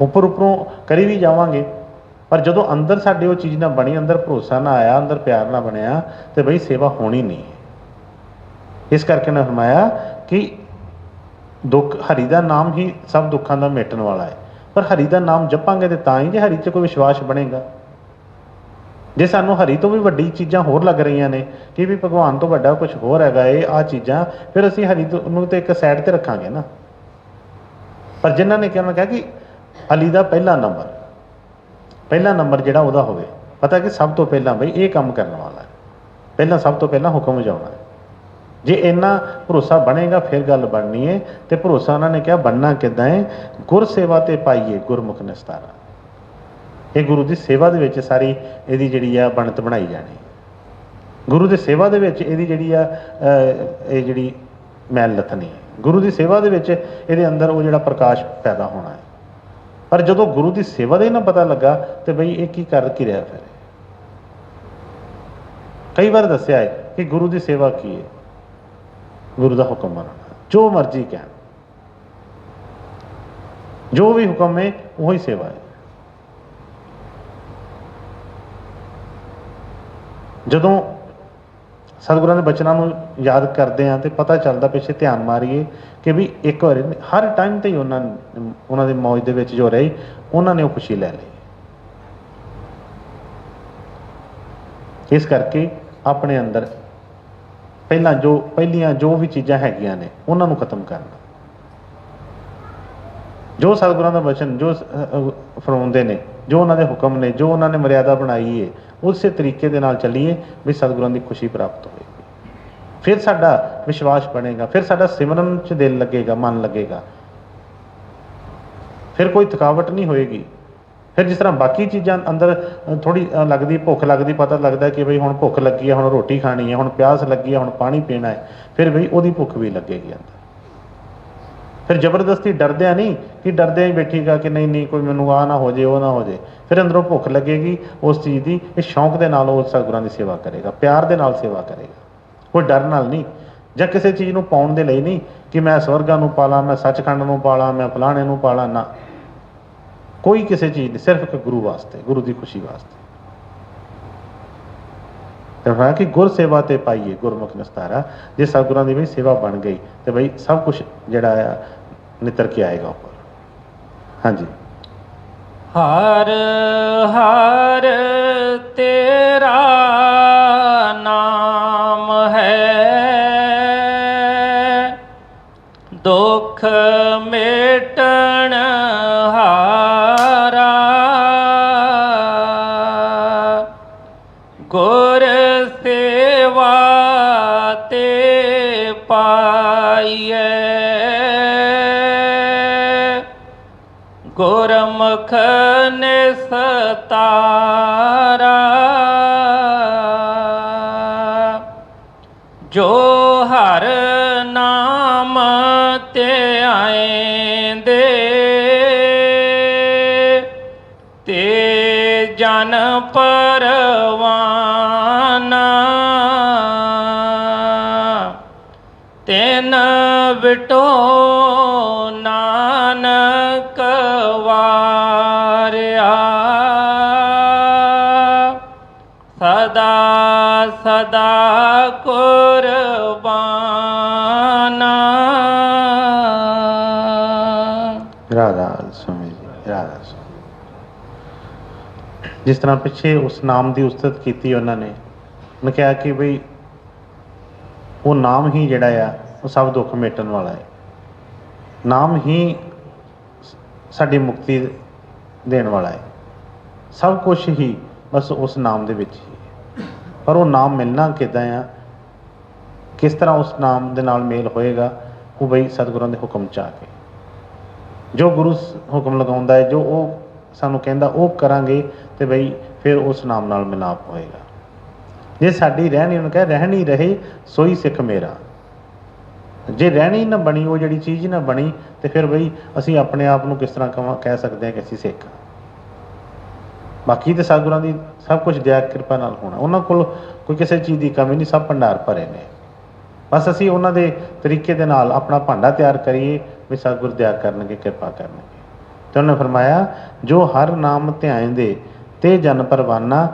उपर उपरों करी भी जावांगे, पर जदों अंदर साडे वो चीज़ ना बनी, अंदर भरोसा ना आया, अंदर प्यार ना बनया, तो बई सेवा होनी नहीं है। इस करके ने फरमाया कि दुख हरि का नाम ही सब दुखों का मेटन वाला है, पर हरि का नाम जपांगे तो तां ही जे हरि च कोई विश्वास बनेगा। जे सानू हरि तो भी वड्डी चीज़ां होर लग रही ने कि भी भगवान तो वड्डा कुछ होर हैगा ये आ चीज़ां, फिर असीं हरि तो एक साइड ते रखांगे ना। पर जिन्होंने कहा कि ਅਲੀ ਦਾ ਪਹਿਲਾ ਨੰਬਰ ਜਿਹੜਾ ਉਹਦਾ ਹੋਵੇ। ਪਤਾ ਕਿ ਸਭ ਤੋਂ ਪਹਿਲਾਂ ਬਈ ਇਹ ਕੰਮ ਕਰਨ ਵਾਲਾ ਹੈ, ਪਹਿਲਾਂ ਸਭ ਤੋਂ ਪਹਿਲਾਂ ਹੁਕਮ ਵਜਾਉਣਾ ਹੈ। ਜੇ ਇੰਨਾ ਭਰੋਸਾ ਬਣੇਗਾ ਫਿਰ ਗੱਲ ਬਣਨੀ ਹੈ। ਤੇ ਭਰੋਸਾ ਉਹਨਾਂ ਨੇ ਕਿਹਾ ਬਣਨਾ ਕਿੱਦਾਂ ਹੈ? ਗੁਰ ਸੇਵਾ ਤੇ ਪਾਈਏ ਗੁਰਮੁਖ ਨਿਸਤਾਰਾ। ਇਹ ਗੁਰੂ ਦੀ ਸੇਵਾ ਦੇ ਵਿੱਚ ਸਾਰੀ ਇਹਦੀ ਜਿਹੜੀ ਆ ਬਣਤ ਬਣਾਈ ਜਾਣੀ। ਗੁਰੂ ਦੀ ਸੇਵਾ ਦੇ ਵਿੱਚ ਇਹਦੀ ਜਿਹੜੀ ਆ ਇਹ ਜਿਹੜੀ ਮੈਲ ਲੱਥਣੀ ਹੈ। ਗੁਰੂ ਦੀ ਸੇਵਾ ਦੇ ਵਿੱਚ ਇਹਦੇ ਅੰਦਰ ਉਹ ਜਿਹੜਾ ਪ੍ਰਕਾਸ਼ ਪੈਦਾ ਹੋਣਾ ਹੈ। ਪਰ ਜਦੋਂ ਗੁਰੂ ਦੀ ਸੇਵਾ ਦਾ ਹੀ ਨਾ ਪਤਾ ਲੱਗਾ ਤੇ ਬਈ ਇਹ ਕੀ ਕਰ ਕੀ ਰਿਹਾ। ਫਿਰ ਕਈ ਵਾਰ ਦੱਸਿਆ ਹੈ ਕਿ ਗੁਰੂ ਦੀ ਸੇਵਾ ਕੀ ਹੈ? ਗੁਰੂ ਦਾ ਹੁਕਮ ਮੰਨਣਾ, ਜੋ ਮਰਜ਼ੀ ਕਹਿਣ, ਜੋ ਵੀ ਹੁਕਮ ਹੈ ਉਹੀ ਸੇਵਾ ਹੈ। ਜਦੋਂ ਸਤਿਗੁਰਾਂ ਦੇ ਬਚਨਾਂ ਨੂੰ ਯਾਦ ਕਰਦੇ ਹਾਂ ਤੇ ਪਤਾ ਚੱਲਦਾ, ਪਿੱਛੇ ਧਿਆਨ ਮਾਰੀਏ ਕਿ ਵੀ ਇੱਕ ਵਾਰੀ ਹਰ ਟਾਈਮ ਤੇ ਹੀ ਉਹਨਾਂ ਦੀ ਮੌਜ ਦੇ ਵਿੱਚ ਜੋ ਰਹੀ, ਉਹਨਾਂ ਨੇ ਉਹ ਖੁਸ਼ੀ ਲੈ ਲਈ। ਇਸ ਕਰਕੇ ਆਪਣੇ ਅੰਦਰ ਪਹਿਲੀਆਂ ਜੋ ਵੀ ਚੀਜ਼ਾਂ ਹੈਗੀਆਂ ਨੇ ਉਹਨਾਂ ਨੂੰ ਖਤਮ ਕਰਨਾ। ਜੋ ਸਤਿਗੁਰਾਂ ਦਾ ਬਚਨ ਜੋ ਫਰਮਾਉਂਦੇ ਨੇ, ਜੋ ਉਹਨਾਂ ਦੇ ਹੁਕਮ ਨੇ, ਜੋ ਉਹਨਾਂ ਨੇ ਮਰਿਆਦਾ ਬਣਾਈ ਹੈ, ਉਸੇ ਤਰੀਕੇ ਦੇ ਨਾਲ ਚੱਲੀਏ ਵੀ ਸਤਿਗੁਰਾਂ ਦੀ ਖੁਸ਼ੀ ਪ੍ਰਾਪਤ ਹੋਵੇਗੀ। ਫਿਰ ਸਾਡਾ ਵਿਸ਼ਵਾਸ ਬਣੇਗਾ, ਫਿਰ ਸਾਡਾ ਸਿਮਰਨ 'ਚ ਦਿਲ ਲੱਗੇਗਾ, ਮਨ ਲੱਗੇਗਾ, ਫਿਰ ਕੋਈ ਥਕਾਵਟ ਨਹੀਂ ਹੋਏਗੀ। ਫਿਰ ਜਿਸ ਤਰ੍ਹਾਂ ਬਾਕੀ ਚੀਜ਼ਾਂ ਅੰਦਰ ਥੋੜ੍ਹੀ ਲੱਗਦੀ, ਭੁੱਖ ਲੱਗਦੀ, ਪਤਾ ਲੱਗਦਾ ਕਿ ਬਈ ਹੁਣ ਭੁੱਖ ਲੱਗੀ ਹੈ, ਹੁਣ ਰੋਟੀ ਖਾਣੀ ਹੈ, ਹੁਣ ਪਿਆਸ ਲੱਗੀ ਹੈ, ਹੁਣ ਪਾਣੀ ਪੀਣਾ ਹੈ, ਫਿਰ ਬਈ ਉਹਦੀ ਭੁੱਖ ਵੀ ਲੱਗੇਗੀ ਅੰਦਰ। ਫਿਰ ਜ਼ਬਰਦਸਤੀ ਡਰਦਿਆਂ ਨਹੀਂ ਕਿ ਡਰਦਿਆਂ ਹੀ ਬੈਠੀਗਾ ਕਿ ਨਹੀਂ ਕੋਈ ਮੈਨੂੰ ਆਹ ਨਾ ਹੋ ਜੇ, ਉਹ ਨਾ ਹੋ ਜੇ। ਫਿਰ ਅੰਦਰੋਂ ਭੁੱਖ ਲੱਗੇਗੀ ਉਸ ਚੀਜ਼ ਦੀ। ਇਹ ਸ਼ੌਂਕ ਦੇ ਨਾਲ ਉਹ ਸਤਿਗੁਰਾਂ ਦੀ ਸੇਵਾ ਕਰੇਗਾ, ਪਿਆਰ ਦੇ ਨਾਲ ਸੇਵਾ ਕਰੇਗਾ, ਕੋਈ ਡਰ ਨਾਲ ਨਹੀਂ, ਜਾਂ ਕਿਸੇ ਚੀਜ਼ ਨੂੰ ਪਾਉਣ ਦੇ ਲਈ ਨਹੀਂ ਕਿ ਮੈਂ ਸਵਰਗਾਂ ਨੂੰ ਪਾਲਾਂ, ਮੈਂ ਸੱਚਖੰਡ ਨੂੰ ਪਾਲਾਂ, ਮੈਂ ਫਲਾਣੇ ਨੂੰ ਪਾਲਾਂ। ਨਾ, ਕੋਈ ਕਿਸੇ ਚੀਜ਼ ਨਹੀਂ, ਸਿਰਫ ਇੱਕ ਗੁਰੂ ਵਾਸਤੇ, ਗੁਰੂ ਦੀ ਖੁਸ਼ੀ ਵਾਸਤੇ। ਤੇ ਕਿ ਗੁਰ ਸੇਵਾ ਤੇ ਪਾਈਏ ਗੁਰਮੁਖ ਨਿਸਤਾਰਾ। ਜੇ ਸਤਿਗੁਰਾਂ ਦੀ ਬਈ ਸੇਵਾ ਬਣ ਗਈ ਤੇ ਬਈ ਸਭ ਕੁਛ ਜਿਹੜਾ ਆ ਨਿਤਰ ਕੇ ਆਏਗਾ ਉੱਪਰ। ਹਾਂਜੀ। ਹਰ ਹਰ ਤੇਰਾ ਨਾਮ ਹੈ, ਦੁੱਖ ਮਿਟਣ ਹਾਰਾ। ਗੁਰ ਸੇਵਾ ਤੇ ਪਾਈਏ ਗੁਰਮੁਖ ਨਿਸਤਾਰਾ। ਜੋ ਹਰ ਨਾਮ ਧਿਆਇਂਦੇ ਤੇ ਜਨ ਪਰਵਾਨਾ। ਤਿਨ ਵਿਟੋ ਨਾਨਕ ਵਾਰਿਆ, ਸਦਾ ਸਦਾ ਕੁਰਬਾਨਾ। ਰਾਧਾ ਸੁਆਮੀ ਜੀ, ਰਾਧਾ ਸੁਆਮੀ। ਜਿਸ ਤਰ੍ਹਾਂ ਪਿੱਛੇ ਉਸ ਨਾਮ ਦੀ ਉਸਤਤ ਕੀਤੀ ਉਹਨਾਂ ਨੇ, ਉਹਨੇ ਕਿਹਾ ਕਿ ਬਈ ਉਹ ਨਾਮ ਹੀ ਜਿਹੜਾ ਆ ਉਹ ਸਭ ਦੁੱਖ ਮੇਟਣ ਵਾਲਾ ਹੈ। ਨਾਮ ਹੀ ਸਾਡੀ ਮੁਕਤੀ ਦੇਣ ਵਾਲਾ ਹੈ। ਸਭ ਕੁਛ ਹੀ ਬਸ ਉਸ ਨਾਮ ਦੇ ਵਿੱਚ ਹੀ। ਪਰ ਉਹ ਨਾਮ ਮਿਲਣਾ ਕਿੱਦਾਂ ਆ, ਕਿਸ ਤਰ੍ਹਾਂ ਉਸ ਨਾਮ ਦੇ ਨਾਲ ਮੇਲ ਹੋਏਗਾ? ਉਹ ਬਈ ਸਤਿਗੁਰਾਂ ਦੇ ਹੁਕਮ 'ਚ ਆ ਕੇ, ਜੋ ਗੁਰੂ ਹੁਕਮ ਲਗਾਉਂਦਾ ਹੈ, ਜੋ ਉਹ ਸਾਨੂੰ ਕਹਿੰਦਾ ਉਹ ਕਰਾਂਗੇ ਤੇ ਬਈ ਫਿਰ ਉਸ ਨਾਮ ਨਾਲ ਮਿਲਾਪ ਹੋਏਗਾ। ਜੇ ਸਾਡੀ ਰਹਿਣੀ, ਉਹਨੂੰ ਕਹਿ ਰਹਿਣੀ ਰਹੇ ਸੋਈ ਸਿੱਖ ਮੇਰਾ। ਜੇ ਰਹਿਣੀ ਨਾ ਬਣੀ, ਉਹ ਜਿਹੜੀ ਚੀਜ਼ ਨਾ ਬਣੀ, ਤੇ ਫਿਰ ਬਈ ਅਸੀਂ ਆਪਣੇ ਆਪ ਨੂੰ ਕਿਸ ਤਰ੍ਹਾਂ ਕਹਿ ਸਕਦੇ ਹਾਂ ਕਿ ਅਸੀਂ ਸਿੱਖ। ਬਾਕੀ ਤੇ ਸਤਿਗੁਰਾਂ ਦੀ ਸਭ ਕੁਝ ਦਇਆ ਕਿਰਪਾ ਨਾਲ ਹੋਣਾ। ਉਹਨਾਂ ਕੋਲ ਕੋਈ ਕਿਸੇ ਚੀਜ਼ ਦੀ ਕਮੀ ਨਹੀਂ, ਸਭ ਭੰਡਾਰ ਭਰੇ ਨੇ। ਬਸ ਅਸੀਂ ਉਹਨਾਂ ਦੇ ਤਰੀਕੇ ਦੇ ਨਾਲ ਆਪਣਾ ਭਾਂਡਾ ਤਿਆਰ ਕਰੀਏ ਵੀ ਸਤਿਗੁਰ ਦਇਆ ਕਰਨਗੇ, ਕਿਰਪਾ ਕਰਨਗੇ। ਤੇ ਉਹਨੇ ਫਰਮਾਇਆ, ਜੋ ਹਰ ਨਾਮ ਧਿਆਇਂਦੇ ਤੇ ਜਨ ਪਰਵਾਨਾ,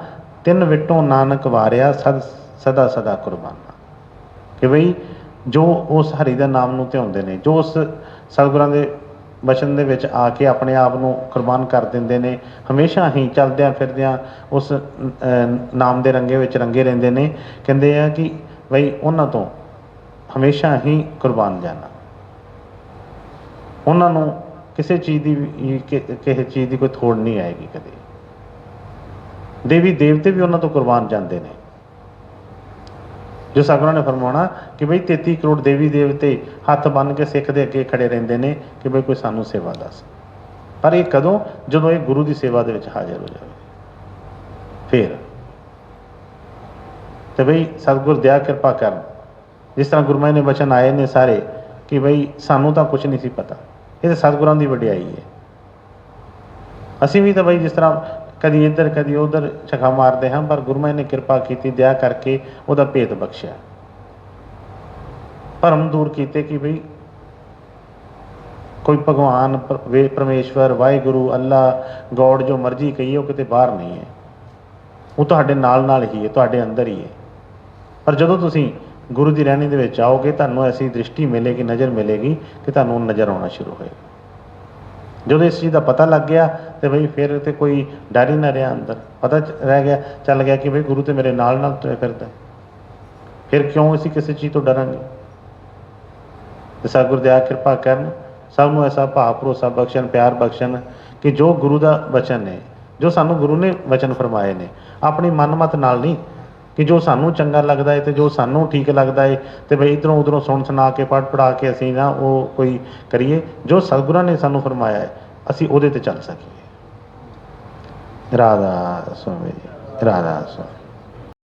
ਤਿੰਨ ਵਿਟੋਂ ਨਾਨਕ ਵਾਰਿਆ, ਸਦਾ ਸਦਾ ਕੁਰਬਾਨਾ। ਕਿ ਬਈ ਜੋ ਉਸ ਹਰੀ ਦਾ ਨਾਮ ਨੂੰ ਧਿਆਉਂਦੇ ਨੇ, ਜੋ ਉਸ ਸਤਿਗੁਰਾਂ ਦੇ ਬਚਨ ਦੇ ਵਿੱਚ ਆ ਕੇ ਆਪਣੇ ਆਪ ਨੂੰ ਕੁਰਬਾਨ ਕਰ ਦਿੰਦੇ ਨੇ, ਹਮੇਸ਼ਾ ਹੀ ਚੱਲਦਿਆਂ ਫਿਰਦਿਆਂ ਉਸ ਨਾਮ ਦੇ ਰੰਗੇ ਵਿੱਚ ਰੰਗੇ ਰਹਿੰਦੇ ਨੇ, ਕਹਿੰਦੇ ਆ ਕਿ ਬਈ ਉਹਨਾਂ ਤੋਂ ਹਮੇਸ਼ਾ ਹੀ ਕੁਰਬਾਨ ਜਾਣਾ। ਉਹਨਾਂ ਨੂੰ ਕਿਸੇ ਚੀਜ਼ ਦੀ ਕਿਸੇ ਚੀਜ਼ ਦੀ ਕੋਈ ਥੋੜ ਨਹੀਂ ਆਏਗੀ ਕਦੇ। ਦੇਵੀ ਦੇਵਤੇ ਵੀ ਉਹਨਾਂ ਤੋਂ ਕੁਰਬਾਨ ਜਾਂਦੇ ਨੇ। ਜੋ ਸਤਿਗੁਰਾਂ ਨੇ ਫਰਮਾਉਣਾ ਕਿ ਬਈ 33 ਕਰੋੜ ਦੇਵੀ ਦੇਵਤੇ ਹੱਥ ਬੰਨ੍ਹ ਕੇ ਸਿੱਖ ਦੇ ਅੱਗੇ ਖੜੇ ਰਹਿੰਦੇ ਨੇ ਕਿ ਬਈ ਕੋਈ ਸਾਨੂੰ ਸੇਵਾ ਦੱਸ। ਪਰ ਇਹ ਕਦੋਂ? ਜਦੋਂ ਇਹ ਗੁਰੂ ਦੀ ਸੇਵਾ ਦੇ ਵਿੱਚ ਹਾਜ਼ਰ ਹੋ ਜਾਵੇ ਫਿਰ। ਤੇ ਬਈ ਸਤਿਗੁਰ ਦਇਆ ਕਿਰਪਾ ਕਰਨ। ਜਿਸ ਤਰ੍ਹਾਂ ਗੁਰਮਤਿ ਨੇ ਬਚਨ ਆਏ ਨੇ ਸਾਰੇ ਕਿ ਬਈ ਸਾਨੂੰ ਤਾਂ ਕੁਛ ਨਹੀਂ ਸੀ ਪਤਾ, ਇਹ ਤਾਂ ਸਤਿਗੁਰਾਂ ਦੀ ਵਡਿਆਈ ਹੈ। ਅਸੀਂ ਵੀ ਤਾਂ ਬਈ ਜਿਸ ਤਰ੍ਹਾਂ ਕਦੀ ਇੱਧਰ ਕਦੀ ਉੱਧਰ ਝੱਗਾ ਮਾਰਦੇ ਹਾਂ, ਪਰ ਗੁਰਮਤਿ ਨੇ ਕਿਰਪਾ ਕੀਤੀ, ਦਇਆ ਕਰਕੇ ਉਹਦਾ ਭੇਤ ਬਖਸ਼ਿਆ, ਭਰਮ ਦੂਰ ਕੀਤੇ ਕਿ ਬਈ ਕੋਈ ਭਗਵਾਨ ਪਰਮੇਸ਼ਵਰ ਵਾਹਿਗੁਰੂ ਅੱਲਾ ਗੋਡ ਜੋ ਮਰਜ਼ੀ ਕਹੀਏ ਉਹ ਕਿਤੇ ਬਾਹਰ ਨਹੀਂ ਹੈ, ਉਹ ਤੁਹਾਡੇ ਨਾਲ ਨਾਲ ਹੀ ਹੈ, ਤੁਹਾਡੇ ਅੰਦਰ ਹੀ ਹੈ। ਪਰ ਜਦੋਂ ਤੁਸੀਂ ਗੁਰੂ ਦੀ ਰਹਿਣੀ ਦੇ ਵਿੱਚ ਆਓਗੇ ਤੁਹਾਨੂੰ ਐਸੀ ਦ੍ਰਿਸ਼ਟੀ ਮਿਲੇਗੀ, ਨਜ਼ਰ ਮਿਲੇਗੀ ਕਿ ਤੁਹਾਨੂੰ ਨਜ਼ਰ ਆਉਣਾ ਸ਼ੁਰੂ ਹੋਏਗਾ। ਜਦੋਂ ਇਸ ਚੀਜ਼ ਦਾ ਪਤਾ ਲੱਗ ਗਿਆ ਤੇ ਬਈ ਫਿਰ ਤੇ ਕੋਈ ਡਰ ਹੀ ਨਾ ਰਿਹਾ ਅੰਦਰ, ਪਤਾ ਰਹਿ ਗਿਆ, ਚੱਲ ਗਿਆ ਕਿ ਬਈ ਗੁਰੂ ਤੇ ਮੇਰੇ ਨਾਲ ਨਾਲ ਤੁਰਿਆ ਫਿਰਦਾ, ਫਿਰ ਕਿਉਂ ਅਸੀਂ ਕਿਸੇ ਚੀਜ਼ ਤੋਂ ਡਰਾਂਗੇ। ਤੇ ਸਤਿਗੁਰ ਦਇਆ ਕਿਰਪਾ ਕਰਨ, ਸਭ ਨੂੰ ਐਸਾ ਭਾਵ ਭਰੋਸਾ ਬਖਸ਼ਣ, ਪਿਆਰ ਬਖਸ਼ਣ ਕਿ ਜੋ ਗੁਰੂ ਦਾ ਵਚਨ ਨੇ, ਜੋ ਸਾਨੂੰ ਗੁਰੂ ਨੇ ਵਚਨ ਫਰਮਾਏ ਨੇ, ਆਪਣੀ ਮਨਮਤ ਨਾਲ ਨਹੀਂ ਕਿ ਜੋ ਸਾਨੂੰ ਚੰਗਾ ਲੱਗਦਾ ਹੈ ਤੇ ਜੋ ਸਾਨੂੰ ਠੀਕ ਲੱਗਦਾ ਹੈ ਤੇ ਬਈ ਇੱਧਰੋਂ ਉੱਧਰੋਂ ਸੁਣ ਸੁਣਾ ਕੇ ਪੜ੍ਹ ਪੜ੍ਹਾ ਕੇ ਅਸੀਂ ਨਾ ਉਹ ਕੋਈ ਕਰੀਏ। ਜੋ ਸਤਿਗੁਰਾਂ ਨੇ ਸਾਨੂੰ ਫਰਮਾਇਆ ਹੈ ਅਸੀਂ ਉਹਦੇ ਤੇ ਚੱਲ ਸਕੀਏ। ਰਾਧਾ ਸੁਆਮੀ, ਰਾਧਾ ਸੁਆਮੀ।